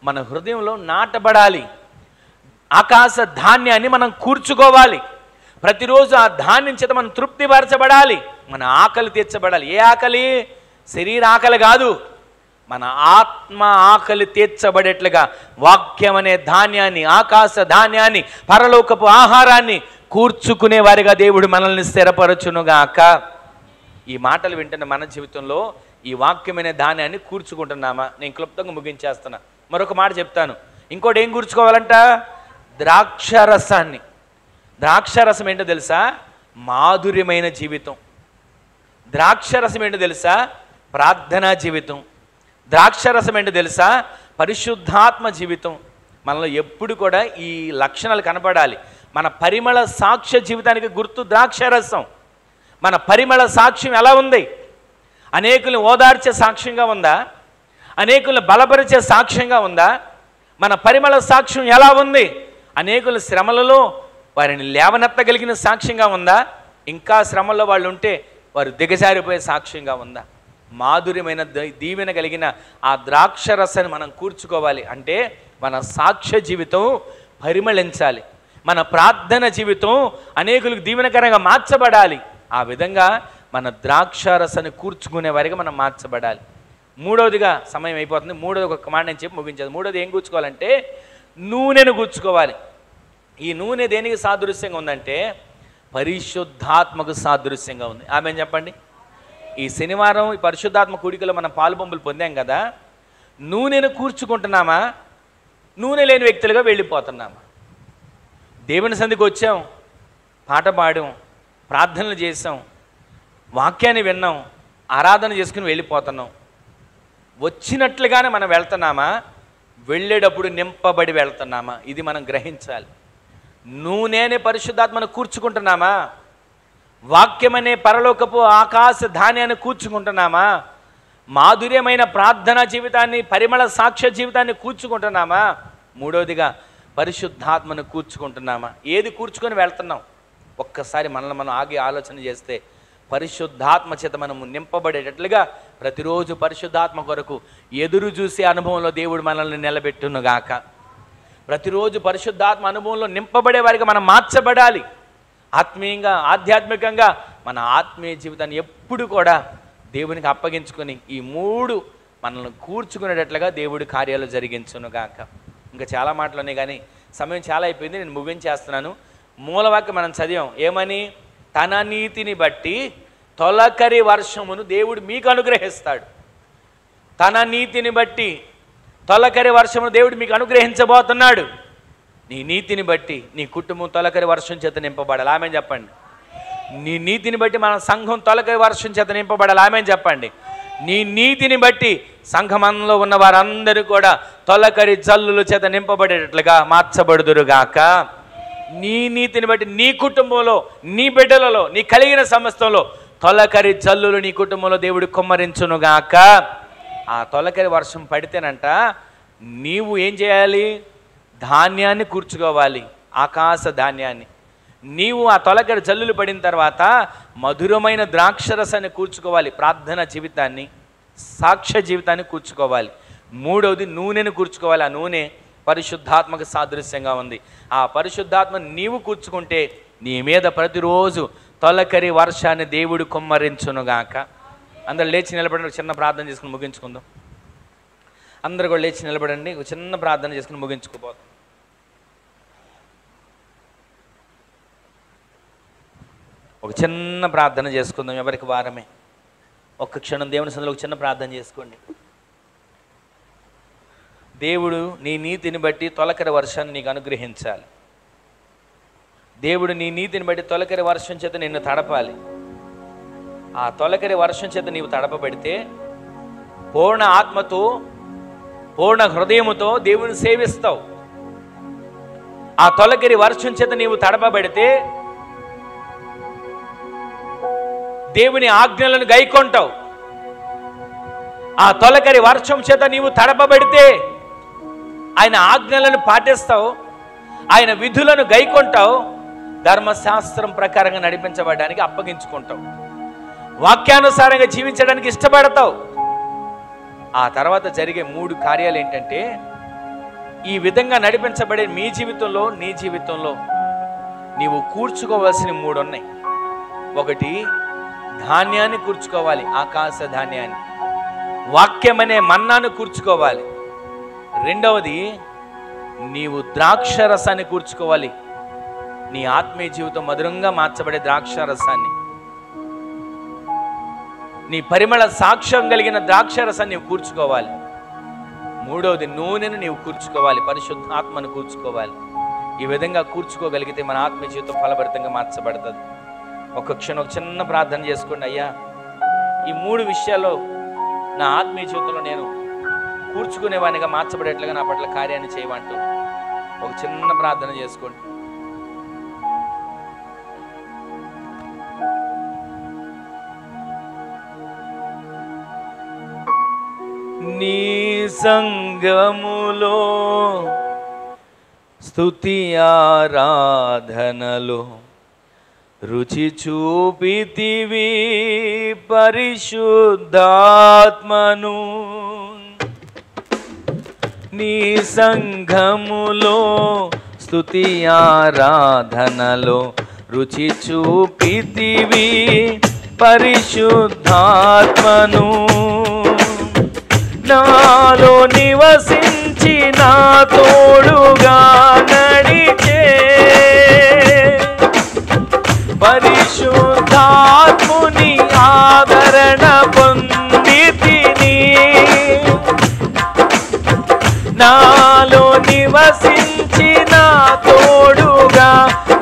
మన హృదయంలో నాటబడాలి. ఆకాశ ధాన్యాన్ని మనం కూర్చుకోవాలి. ప్రతిరోజు ఆ ధాన్యం చేత మనం తృప్తిపరచబడాలి, మన ఆకలి తీర్చబడాలి. ఏ ఆకలి? శరీర ఆకలి కాదు, మన ఆత్మ ఆకలి తీర్చబడేట్లుగా వాక్యం అనే ధాన్యాన్ని, ఆకాశ ధాన్యాన్ని, పరలోకపు ఆహారాన్ని కూర్చుకునే వారిగా దేవుడు మనల్ని స్థిరపరచునుగాక. ఈ మాటలు వింటున్న మన జీవితంలో ఈ వాక్యమైన ధాన్యాన్ని కూర్చుకుంటున్నామా? నేను క్లుప్తంగా ముగించేస్తున్నా. మరొక మాట చెప్తాను. ఇంకోటి ఏం కూర్చుకోవాలంట? ద్రాక్షరసాన్ని. ద్రాక్షరసం ఏంటో తెలుసా? మాధుర్యమైన జీవితం. ద్రాక్షరసం ఏంటో తెలుసా? ప్రార్థనా జీవితం. ద్రాక్షరసం ఏంటో తెలుసా? పరిశుద్ధాత్మ జీవితం. మనలో ఎప్పుడు కూడా ఈ లక్షణాలు కనపడాలి. మన పరిమళ సాక్ష్య జీవితానికి గుర్తు ద్రాక్షరసం. మన పరిమళ సాక్ష్యం ఎలా ఉంది? అనేకులను ఓదార్చే సాక్ష్యంగా ఉందా? అనేకులను బలపరిచే సాక్ష్యంగా ఉందా? మన పరిమళ సాక్ష్యం ఎలా ఉంది? అనేకుల శ్రమలలో వారిని లేవనెత్తగలిగిన సాక్ష్యంగా ఉందా? ఇంకా శ్రమల్లో వాళ్ళు ఉంటే వారు దిగజారిపోయే సాక్ష్యంగా ఉందా? మాధుర్యమైన దీవెన కలిగిన ఆ ద్రాక్షరసాన్ని మనం కూర్చుకోవాలి. అంటే మన సాక్ష్య జీవితం పరిమళించాలి, మన ప్రార్థన జీవితం అనేకులకు దీవెనకరంగా మార్చబడాలి. ఆ విధంగా మన ద్రాక్షరసాన్ని కూర్చుకునే వారిగా మనం మార్చబడాలి. మూడవదిగా, సమయం అయిపోతుంది, మూడవది ఒక మాట నేను చెప్పి ముగించేది. మూడవది ఏం కూర్చుకోవాలంటే నూనెను కూర్చుకోవాలి. ఈ నూనె దేనికి సాదృశ్యంగా ఉందంటే పరిశుద్ధాత్మకు సాదృశ్యంగా ఉంది. ఆమెను చెప్పండి. ఈ శనివారం ఈ పరిశుద్ధాత్మ కూడికలో మనం పాలుబొంబులు పొందాం కదా. నూనెను కూర్చుకుంటున్నామా? నూనె లేని వ్యక్తులుగా వెళ్ళిపోతున్నామా? దేవుని సన్నిధికి వచ్చాం, పాట పాడాం, ప్రార్థనలు చేసాం, వాక్యాన్ని విన్నాం, ఆరాధన చేసుకుని వెళ్ళిపోతున్నాం. వచ్చినట్లుగానే మనం వెళ్తున్నామా? వెళ్ళేటప్పుడు నింపబడి వెళ్తున్నామా? ఇది మనం గ్రహించాలి. నూనెనే పరిశుద్ధాత్మను కూర్చుకుంటున్నామా? వాక్యమనే పరలోకపు ఆకాశ ధాన్యాన్ని కూర్చుకుంటున్నామా? మాధుర్యమైన ప్రార్థనా జీవితాన్ని, పరిమళ సాక్ష్య జీవితాన్ని కూర్చుకుంటున్నామా? మూడవదిగా పరిశుద్ధాత్మను కూర్చుకుంటున్నామా? ఏది కూర్చుకొని వెళ్తున్నాం? ఒక్కసారి మనల్ని మనం ఆగి ఆలోచన చేస్తే పరిశుద్ధాత్మ చేత మనము నింపబడేటట్లుగా ప్రతిరోజు పరిశుద్ధాత్మ కొరకు ఎదురు చూసే అనుభవంలో దేవుడు మనల్ని నిలబెట్టునుగాక. ప్రతిరోజు పరిశుద్ధాత్మ అనుభవంలో నింపబడే వారికి మనం మార్చబడాలి. ఆత్మీయంగా, ఆధ్యాత్మికంగా మన ఆత్మీయ జీవితాన్ని ఎప్పుడు కూడా దేవునికి అప్పగించుకొని ఈ మూడు మనల్ని కూర్చుకునేటట్లుగా దేవుడి కార్యాలు జరిగించునుగాక. ఇంకా చాలా మాటలు ఉన్నాయి కానీ సమయం చాలా అయిపోయింది, నేను ముగించేస్తున్నాను. మూలవాక్యం మనం చదివాం. ఏమని? తన నీతిని బట్టి తొలకరి వర్షమును దేవుడు మీకు అనుగ్రహిస్తాడు. తన నీతిని బట్టి తొలకరి వర్షమును దేవుడు మీకు అనుగ్రహించబోతున్నాడు. నీ నీతిని బట్టి నీ కుటుంబం తొలకరి వర్షం చేత నింపబడాలి. ఆమె చెప్పండి. నీ నీతిని బట్టి మన సంఘం తొలకరి వర్షం చేత నింపబడాలి. ఆమె చెప్పండి. నీ నీతిని బట్టి సంఘమంలో ఉన్న వారందరూ కూడా తొలకరి జల్లుల చేత నింపబడేటట్లుగా మార్చబడుదురుగాక. నీ నీతిని బట్టి నీ కుటుంబంలో, నీ బిడ్డలలో, నీ కలిగిన సమస్తంలో తొలకరి జల్లులు నీ కుటుంబంలో దేవుడు కుమ్మరించునుగాక. ఆ తొలకరి వర్షం పడితేనంట నీవు ఏం చేయాలి? ధాన్యాన్ని కూర్చుకోవాలి, ఆకాశ ధాన్యాన్ని. నీవు ఆ తొలకరి జల్లులు పడిన తర్వాత మధురమైన ద్రాక్షరసాన్ని కూర్చుకోవాలి, ప్రార్థన జీవితాన్ని, సాక్ష్య జీవితాన్ని కూర్చుకోవాలి. మూడవది నూనెను కూర్చుకోవాలి. ఆ నూనె పరిశుద్ధాత్మకు సాదృశ్యంగా ఉంది. ఆ పరిశుద్ధాత్మ నీవు కూర్చుకుంటే నీ మీద ప్రతిరోజు తొలకరి వర్షాన్ని దేవుడు కుమ్మరించునుగాక. అందరూ లేచి నిలబడండి, చిన్న ప్రార్థన చేసుకుని ముగించుకుందాం. అందరూ కూడా లేచి నిలబడండి, ఒక చిన్న ప్రార్థన చేసుకుని ముగించుకుపోతాం. ఒక చిన్న ప్రార్థన చేసుకుందాం, ఎవరికి వారమే. ఒక్క క్షణం దేవుని సన్నిధిలో ఒక చిన్న ప్రార్థన చేసుకోండి. దేవుడు నీ నీతిని బట్టి తొలకరి వర్షాన్ని నీకు అనుగ్రహించాలి. దేవుడు నీ నీతిని బట్టి తొలకరి వర్షం చేత నిన్ను తడపాలి. ఆ తొలకరి వర్షం చేత నీవు తడపబడితే పూర్ణ ఆత్మతో, పూర్ణ హృదయముతో దేవుని సేవిస్తావు. ఆ తొలకరి వర్షం చేత నీవు తడపబడితే దేవుని ఆజ్ఞలను గైకొంటావు. ఆ తొలకరి వర్షం చేత నీవు తడపబడితే ఆయన ఆజ్ఞలను పాటిస్తావు, ఆయన విధులను గైకొంటావు, ధర్మశాస్త్రం ప్రకారంగా నడిపించబడడానికి అప్పగించుకుంటావు, వాక్యానుసారంగా జీవించడానికి ఇష్టపడతావు. ఆ తర్వాత జరిగే 3 కార్యాలు ఏంటంటే ఈ విధంగా నడిపించబడే మీ జీవితంలో, నీ జీవితంలో నీవు కూర్చుకోవాల్సిన 3 ఉన్నాయి. ఒకటి, ధాన్యాన్ని కూర్చుకోవాలి, ఆకాశ ధాన్యాన్ని. వాక్యమనే మన్నాను కూర్చుకోవాలి. రెండవది, నీవు ద్రాక్ష రసాన్ని కూర్చుకోవాలి. నీ ఆత్మీయ జీవితం మధురంగా మార్చబడే ద్రాక్ష రసాన్ని, నీ పరిమళ సాక్ష్యం కలిగిన ద్రాక్ష రసాన్ని నీవు కూర్చుకోవాలి. మూడవది, నూనెను నీవు కూర్చుకోవాలి, పరిశుద్ధాత్మను కూర్చుకోవాలి. ఈ విధంగా కూర్చుకోగలిగితే మన ఆత్మీయ జీవితం ఫలభరితంగా మార్చబడుతుంది. ఒక క్షణం ఒక చిన్న ప్రార్థన చేసుకోండి. అయ్యా, ఈ 3 విషయాల్లో నా ఆత్మీయ జీవితంలో నేను కూర్చుకునేవానిగా మార్చబడేట్లుగా నా పట్ల కార్యాన్ని చేయమంటూ ఒక చిన్న ప్రార్థన చేసుకోండి. నీ సంగములో స్తుతి ఆరాధనలో రుచి చూపితివి పరిశుద్ధాత్మను. నీ సంఘములో స్తుతి ఆరాధనలో రుచి చూపితివి పరిశుద్ధాత్మను. నాలో నివసించి నా తోడుగా నడిచే పరిశుద్ధాత్ముని ఆదరణ పొందితిని. నాలో నివసించి నా తోడుగా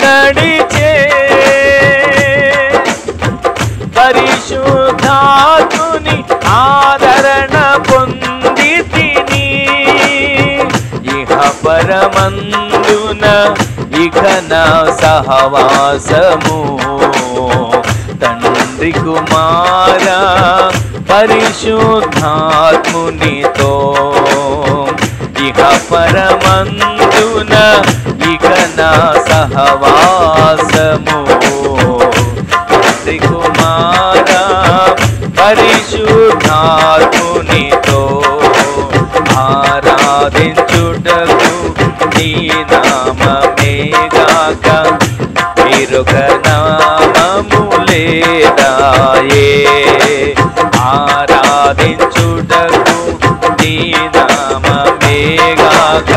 నడిచే పరిశుద్ధాత్ముని ఆదరణ పొందితిని. ఇహ పరమందున ఇక నా సహవాసము తండ్రి కుమార పరిశుద్ధాత్మునితో. ఇహ పరమందున ఇక నా సహవాసము తండ్రి కుమార పరిశుద్ధాత్మునితో. ఆరాధించుటకు నీ నామమేగాక వేరొక నామము లేదాయే. ఆరాధించుటకు నీ నామమేగాక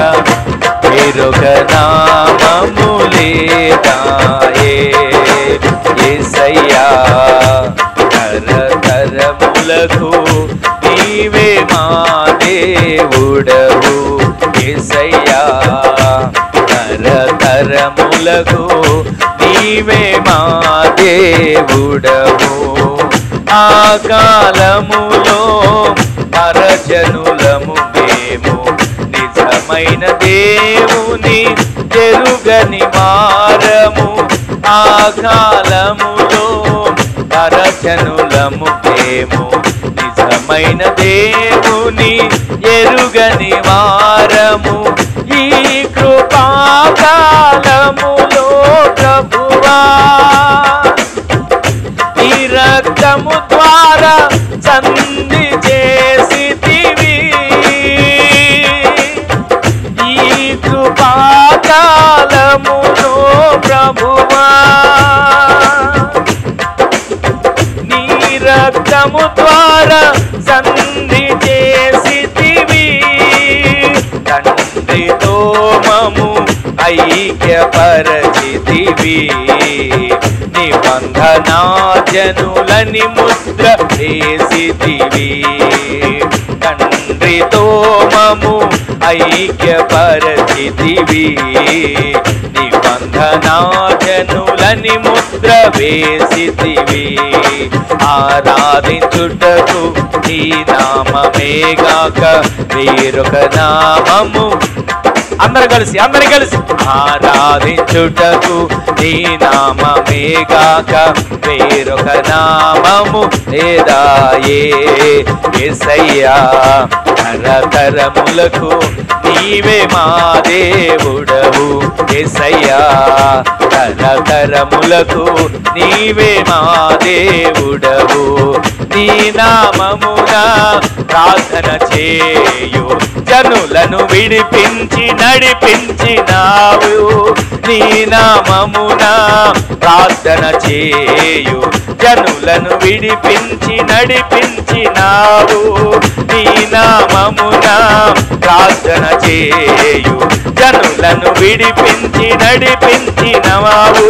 వేరొక నామము లేదాయే. యేసయ్యా, తరతరములకు నీవే మా దేవుడవు. యేసయ్యా, తరతరములకు నీవే మా దేవుడవు. ఆ కాలములో పరజనులము మేము నిజమైన దేవుని ఎరుగని వారము. ఆ కాలములో పరజనులము మేము నిజమైన దేవుని ఎరుగని వారము. ఈ కృపాకాలములో ప్రభువా ఈ రక్తము ద్వారా సంధి చేసితివి. ఈ కృపాకాలములో ప్రభువా నీ రక్తము ద్వారా సంధి చేసితివి. తండ్రితో మము ఐక్యపరచితివి. నిబంధనా జనులని ముద్ర వేసితివి. తండ్రితో మము ఐక్యపరచితివి. నిబంధనా జనులని ముద్ర వేసితివి. ఆరాధించుటకు నీ నామమేగాక వేరొక నామము. అందరు కలిసి ఆరాధించుటకు నీ నామమేగాక వేరొక నామము లేదాయే. యేసయ్యా, తరతరములకు నీవే మా దేవుడవు. యేసయ్యా తరతరములకు నీవే మా దేవుడవు, నీ నామమున ప్రార్థన చేయు జనులను విడిపించి నడిపించినావు, నీ నామమున ప్రార్థన చేయు జనులను విడిపించి నడిపించినావు, నీ నామమున ప్రార్థన చేయు జనులను విడిపించి నడిపించినవావు,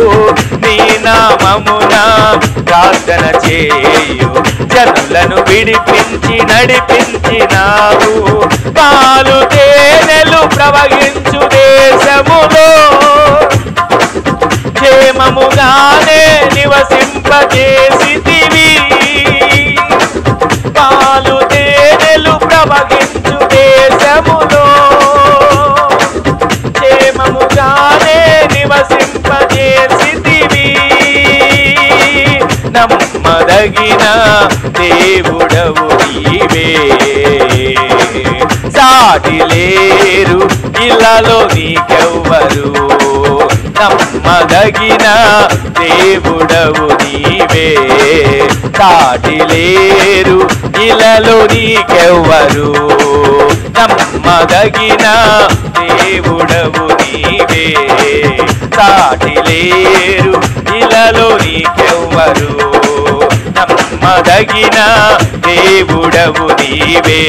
నీ నామమున ప్రార్థన చేయు జనులను విడిపించి నడిపించినావు. పాలు తేనెలు ప్రవహించు దేశములో క్షేమముగానే నివసింపజేసితివి, పాలు తేనెలు ప్రవహించు దేశములో క్షేమముగానే నివసింపజేసితివి, నమ్మదగిన దేవుడవు నీవే, సాటి లేరు ఇళ్ళలో నీకెవ్వరు, నమ్మదగిన దేవుడవు నీవే, సాటి లేరు ఇళ్ళలో నీకెవ్వరు, నమ్మదగిన దేవుడవు నీవే, సాటి లేరు ఇళ్ళలో నీకెవ్వరు, నమ్మదగిన దేవుడవు నీవే,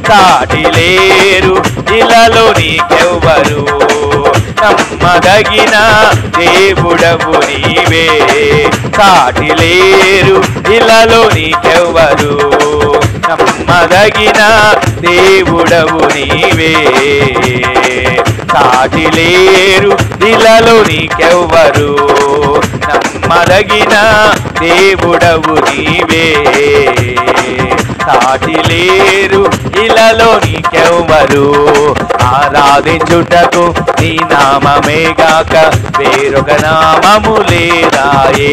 సాటి లేరు ఇళ్ళలో నీకెవ్వరు, నమ్మదగిన దేవుడవు నీవే, సాటి లేరు ఇళ్ళలో నీకెవ్వరు, నమ్మదగిన దేవుడవు నీవే, సాటి లేరు ఇళ్ళలో నీకెవ్వరు, నమ్మదగిన దేవుడవు నీవే, సాటి లేరు ఇళ్ళలో నీకెవ్వరు. ఆరాధించుటకు నీ నామమేగాక వేరొక నామము లేదాయే,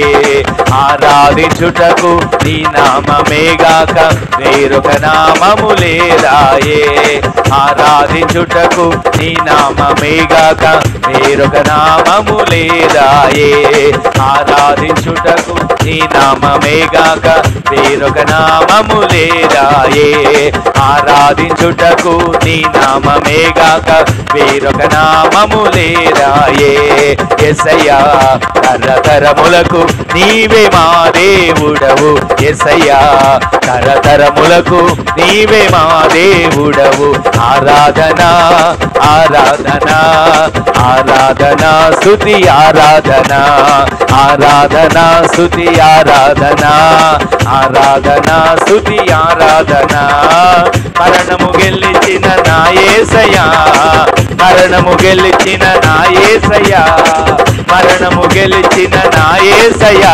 ఆరాధించుటకు నీ నామమేగాక వేరొక నామము లేదాయే, ఆరాధించుటకు నీ నామమేగాక వేరొక నామము లేదాయే, ఆరాధించుటకు నీ నామమేగాక వేరొక నామము లేదాయే, ఆరాధించుటకు నీ నామమేగాక వేరొక నామము లేదాయే. యేసయ్యా తరతరములకు నీవే మా దేవుడవు, యేసయ్యా తరతరములకు నీవే మా దేవుడవు, ఆరాధన ఆరాధన ఆరాధన స్తుతి ఆరాధన ఆరాధన స్తుతి ఆరాధన ఆరాధన స్తుతి ఆరాధన. మరణము గెలిచిన నా యేసయ్యా, మరణము గెలిచిన నా యేసయ్యా, మరణము గెలిచిన నా యేసయ్యా,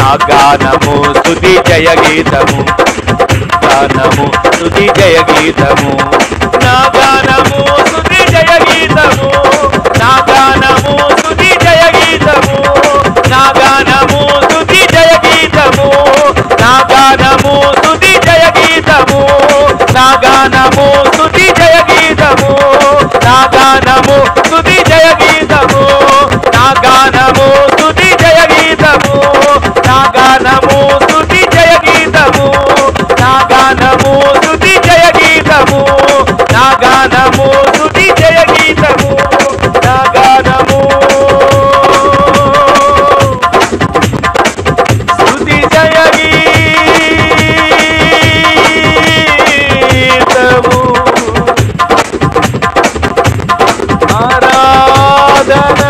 నా గానము స్తుతి జయ గీతము, గానము స్తుతి జయ గీతము, నా గానము స్తుతి జయ గీతము, నా గానము స్తుతి జయ గీతము, నా గానము స్తుతి జయ గీతము, నా గానము స్తుతి జయ గీతము, నా గానము స్తుతి జయ గీతము, నా గానము స్తుతి జయ గీతము, నా గానము స్తుతి జయ గీతము, నా గానము స్తుతి జయ గీతము, నా గానము స్తుతి జయ గీతము, నా గానము స్తుతి జయ గీతము, నా గానము స్తుతి జయ గీతము, ఆరాధన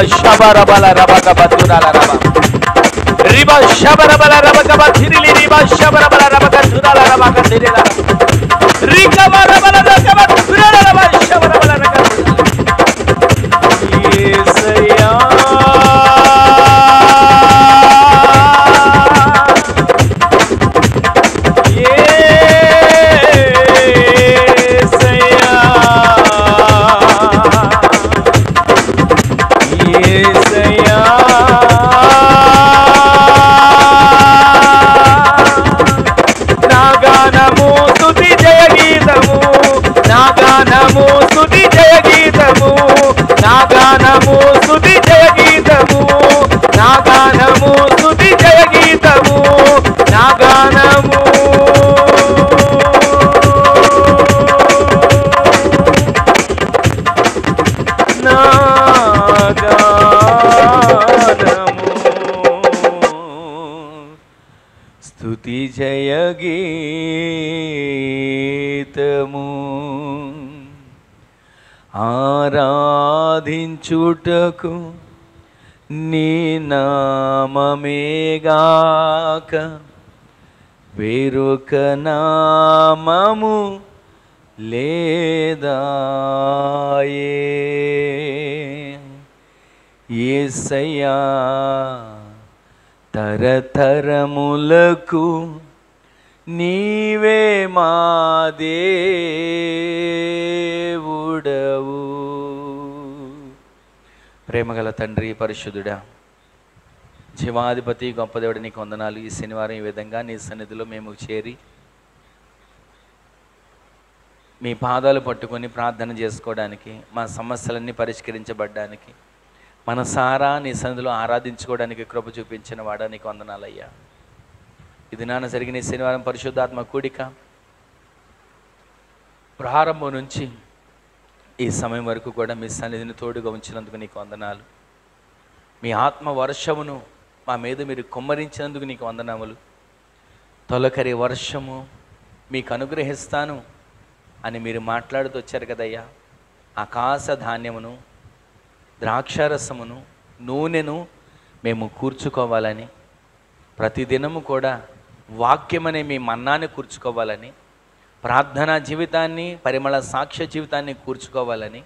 Shabarabala Rabaka Turala Raba Riba Shabarabala Rabaka Tirili Riba Shabarabala Rabaka Turala Rabaka Tirila Rika Barabala Rabaka Turala Raba Shabarabala Rabaka Yesaya Yesaya జయగీతము ఆరాధించుటకు నీ నామమేగాక వేరొక నామము లేదాయే. యేసయ్యా తరతరములకు నీవే మా దేవుడవు. ప్రేమగల తండ్రి, పరిశుద్ధుడా, జీవాధిపతి, గొప్ప దేవుడు, నీకు వందనాలు. ఈ శనివారం ఈ విధంగా నీ సన్నిధిలో మేము చేరి మీ పాదాలు పట్టుకొని ప్రార్థన చేసుకోవడానికి, మా సమస్యలన్నీ పరిష్కరించబడ్డానికి, మనసారా నీ సన్నిధిలో ఆరాధించుకోవడానికి కృప చూపించిన వాడా నీకు వందనాలయ్యా. ఇది నాన్న జరిగిన ఈ శనివారం పరిశుద్ధాత్మ కూడిక ప్రారంభం నుంచి ఈ సమయం వరకు కూడా మీ సన్నిధిని తోడుగా ఉంచినందుకు నీకు వందనాలు. మీ ఆత్మ వర్షమును మా మీద మీరు కుమ్మరించినందుకు నీకు వందనములు. తొలకరి వర్షము మీకు అనుగ్రహిస్తాను అని మీరు మాట్లాడుతూ వచ్చారు కదయ్యా. ఆకాశ ధాన్యమును, ద్రాక్షారసమును, నూనెను మేము కూర్చుకోవాలని, ప్రతిదినము కూడా వాక్యమనే మీ మన్నాన్ని కూర్చుకోవాలని, ప్రార్థనా జీవితాన్ని, పరిమళ సాక్ష్య జీవితాన్ని కూర్చుకోవాలని,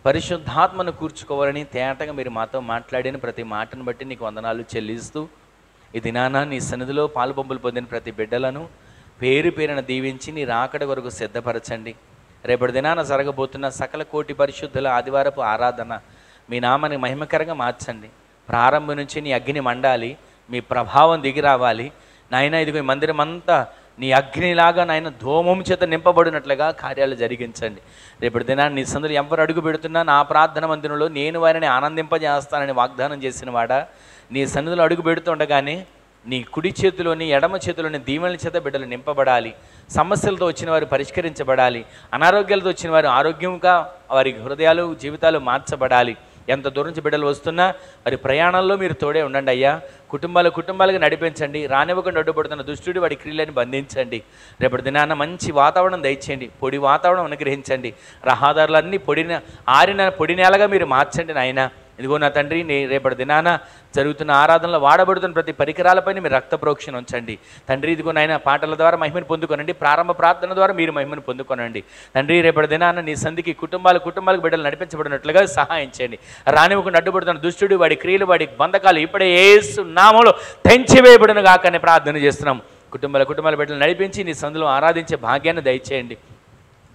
పరిశుద్ధాత్మను కూర్చుకోవాలని తేటగా మీరు మాతో మాట్లాడిన ప్రతి మాటను బట్టి నీకు వందనాలు చెల్లిస్తూ, ఈ దినాన నీ సన్నిధిలో పాలుపంపులు పొందిన ప్రతి బిడ్డలను పేరు పేరున దీవించి నీ రాకడ వరకు సిద్ధపరచండి. రేపటి దినాన జరగబోతున్న సకల కోటి పరిశుద్ధుల ఆదివారపు ఆరాధన మీ నామాన్ని మహిమకరంగా మార్చండి. ప్రారంభం నుంచి నీ అగ్ని మండాలి, మీ ప్రభావం దిగి రావాలి నాయన. ఇదిగో ఈ మందిరం అంతా నీ అగ్నిలాగా నాయన ధూమం చేత నింపబడినట్లుగా కార్యాలు జరిగించండి. రేపటి దినాన్ని నీ సందులో ఎవరు అడుగు పెడుతున్నా నా ప్రార్థన మందిరంలో నేను వారిని ఆనందింపజేస్తానని వాగ్దానం చేసిన వాడా, నీ సన్నిధిలో అడుగు పెడుతుండగానే నీ కుడి చేతిలోని ఎడమ చేతిలోని దీవెనల చేత బిడ్డలు నింపబడాలి. సమస్యలతో వచ్చిన వారు పరిష్కరించబడాలి. అనారోగ్యాలతో వచ్చిన వారు ఆరోగ్యంగా వారి హృదయాలు, జీవితాలు మార్చబడాలి. ఎంత దూరం నుంచి బిడ్డలు వస్తున్నా వారి ప్రయాణంలో మీరు తోడే ఉండండి అయ్యా. కుటుంబాలుగా నడిపించండి. రానివ్వకుండా అడ్డుపడుతున్న దుష్టుడి వాడి క్రియలను బంధించండి. రేపటి దినాన మంచి వాతావరణం దయచేయండి. పొడి వాతావరణం అనుగ్రహించండి. రహదారులన్నీ ఆరిన పొడి నేలగా మీరు మార్చండి నాయన. ఇదిగో నా తండ్రి, రేపటి దినాన జరుగుతున్న ఆరాధనలో వాడబడుతున్న ప్రతి పరికరాలపైన మీరు రక్త ప్రోక్షణ ఉంచండి తండ్రి. ఇదిగో నాయన పాటల ద్వారా మహిమను పొందుకొనండి. ప్రారంభ ప్రార్థన ద్వారా మీరు మహిమను పొందుకొనండి తండ్రి. రేపటి దినాన నీ సంధికి కుటుంబాలకు బిడ్డలు నడిపించబడినట్లుగా సహాయం చేయండి. రానివ్వకుండా అడ్డుపడుతున్న దుష్టుడు, వాడి క్రియలు, వాడి బంధకాలు ఇప్పుడే యేసు నామములో తెంచివేయబడును గాకని ప్రార్థన చేస్తున్నాం. కుటుంబాల బిడ్డలు నడిపించి నీ సంధిలో ఆరాధించే భాగ్యాన్ని దయచేయండి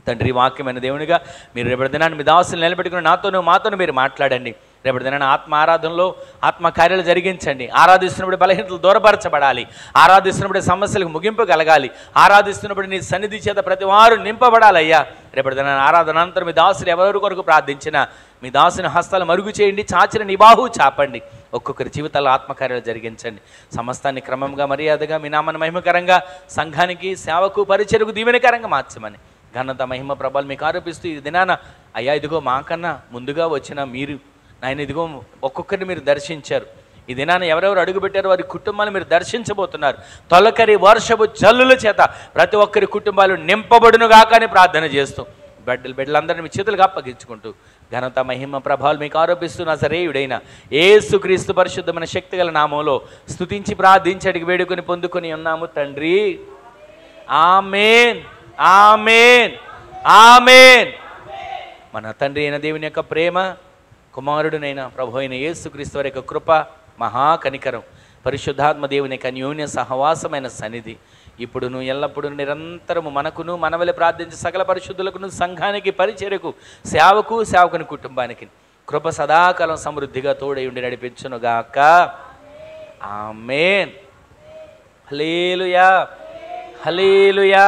తండ్రి. వాక్యమైన దేవునిగా మీరు రేపటి దినాన్ని మీ దాసులు నిలబెట్టుకుని మాతోనూ మీరు మాట్లాడండి. రేపటి దినాన్ని ఆత్మ ఆరాధనలో ఆత్మ కార్యాలు జరిగించండి. ఆరాధిస్తున్నప్పుడు బలహీనతలు దూరపరచబడాలి. ఆరాధిస్తున్నప్పుడు సమస్యలకు ముగింపు కలగాలి. ఆరాధిస్తున్నప్పుడు నీ సన్నిధి చేత ప్రతి వారు నింపబడాలయ్యా. రేపటి దినాన్ని ఆరాధన అనంతరం మీ దాసులు ఎవరి కొరకు ప్రార్థించినా మీ దాసుని హస్తాలు మరుగు చేయండి. చాచిన నీ బాహు చాపండి. ఒక్కొక్కరి జీవితాల్లో ఆత్మకార్యాలు జరిగించండి. సమస్తాన్ని క్రమంగా, మర్యాదగా, మీ నామాన్ని మహిమకరంగా, సంఘానికి, సేవకు, పరిచర్యకు దీవెనకరంగా మార్చమని ఘనత, మహిమ, ప్రభావాలు మీకు ఆరోపిస్తూ ఈ దినాన అయ్యా ఇదిగో మాకన్నా ముందుగా వచ్చిన మీరు నాయన ఇదిగో ఒక్కొక్కరిని మీరు దర్శించారు. ఈ దినాన ఎవరెవరు అడుగుపెట్టారో వారి కుటుంబాలు మీరు దర్శించబోతున్నారు. తొలకరి వర్షపు జల్లుల చేత ప్రతి ఒక్కరి కుటుంబాలు నింపబడునుగా కానీ ప్రార్థన చేస్తూ బిడ్డలందరినీ మీ చేతులకు అప్పగించుకుంటూ ఘనత, మహిమ, ప్రభావాలు మీకు ఆరోపిస్తూ నజరేయుడైన యేసుక్రీస్తు పరిశుద్ధమైన శక్తిగల నామంలో స్తుతించి ప్రార్థించి అడిగి వేడుకొని పొందుకొని ఉన్నాము తండ్రి. ఆమేన్, ఆమేన్, ఆమేన్. మన తండ్రి అయిన దేవుని యొక్క ప్రేమ, కుమారుడునైన ప్రభు అయిన యేసుక్రీస్తు వారి యొక్క కృప, మహాకనికరం, పరిశుద్ధాత్మ దేవుని యొక్క అన్యోన్య సహవాసమైన సన్నిధి ఇప్పుడును ఎల్లప్పుడూ నిరంతరము మనకును, మనవలే ప్రార్థించే సకల పరిశుద్ధులకును, సంఘానికి, పరిచర్యకు, సేవకుని కుటుంబానికి కృప సదాకాలం సమృద్ధిగా తోడై ఉండి నడిపించునుగాక. ఆమేన్. హల్లెలూయా, హల్లెలూయా,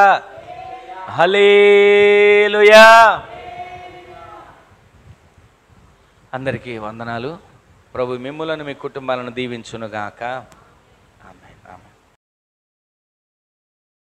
హల్లెలూయా. అందరికీ వందనాలు. ప్రభు మిమ్ములను, మీ కుటుంబాలను దీవించునుగాక. ఆమేన్, ఆమేన్.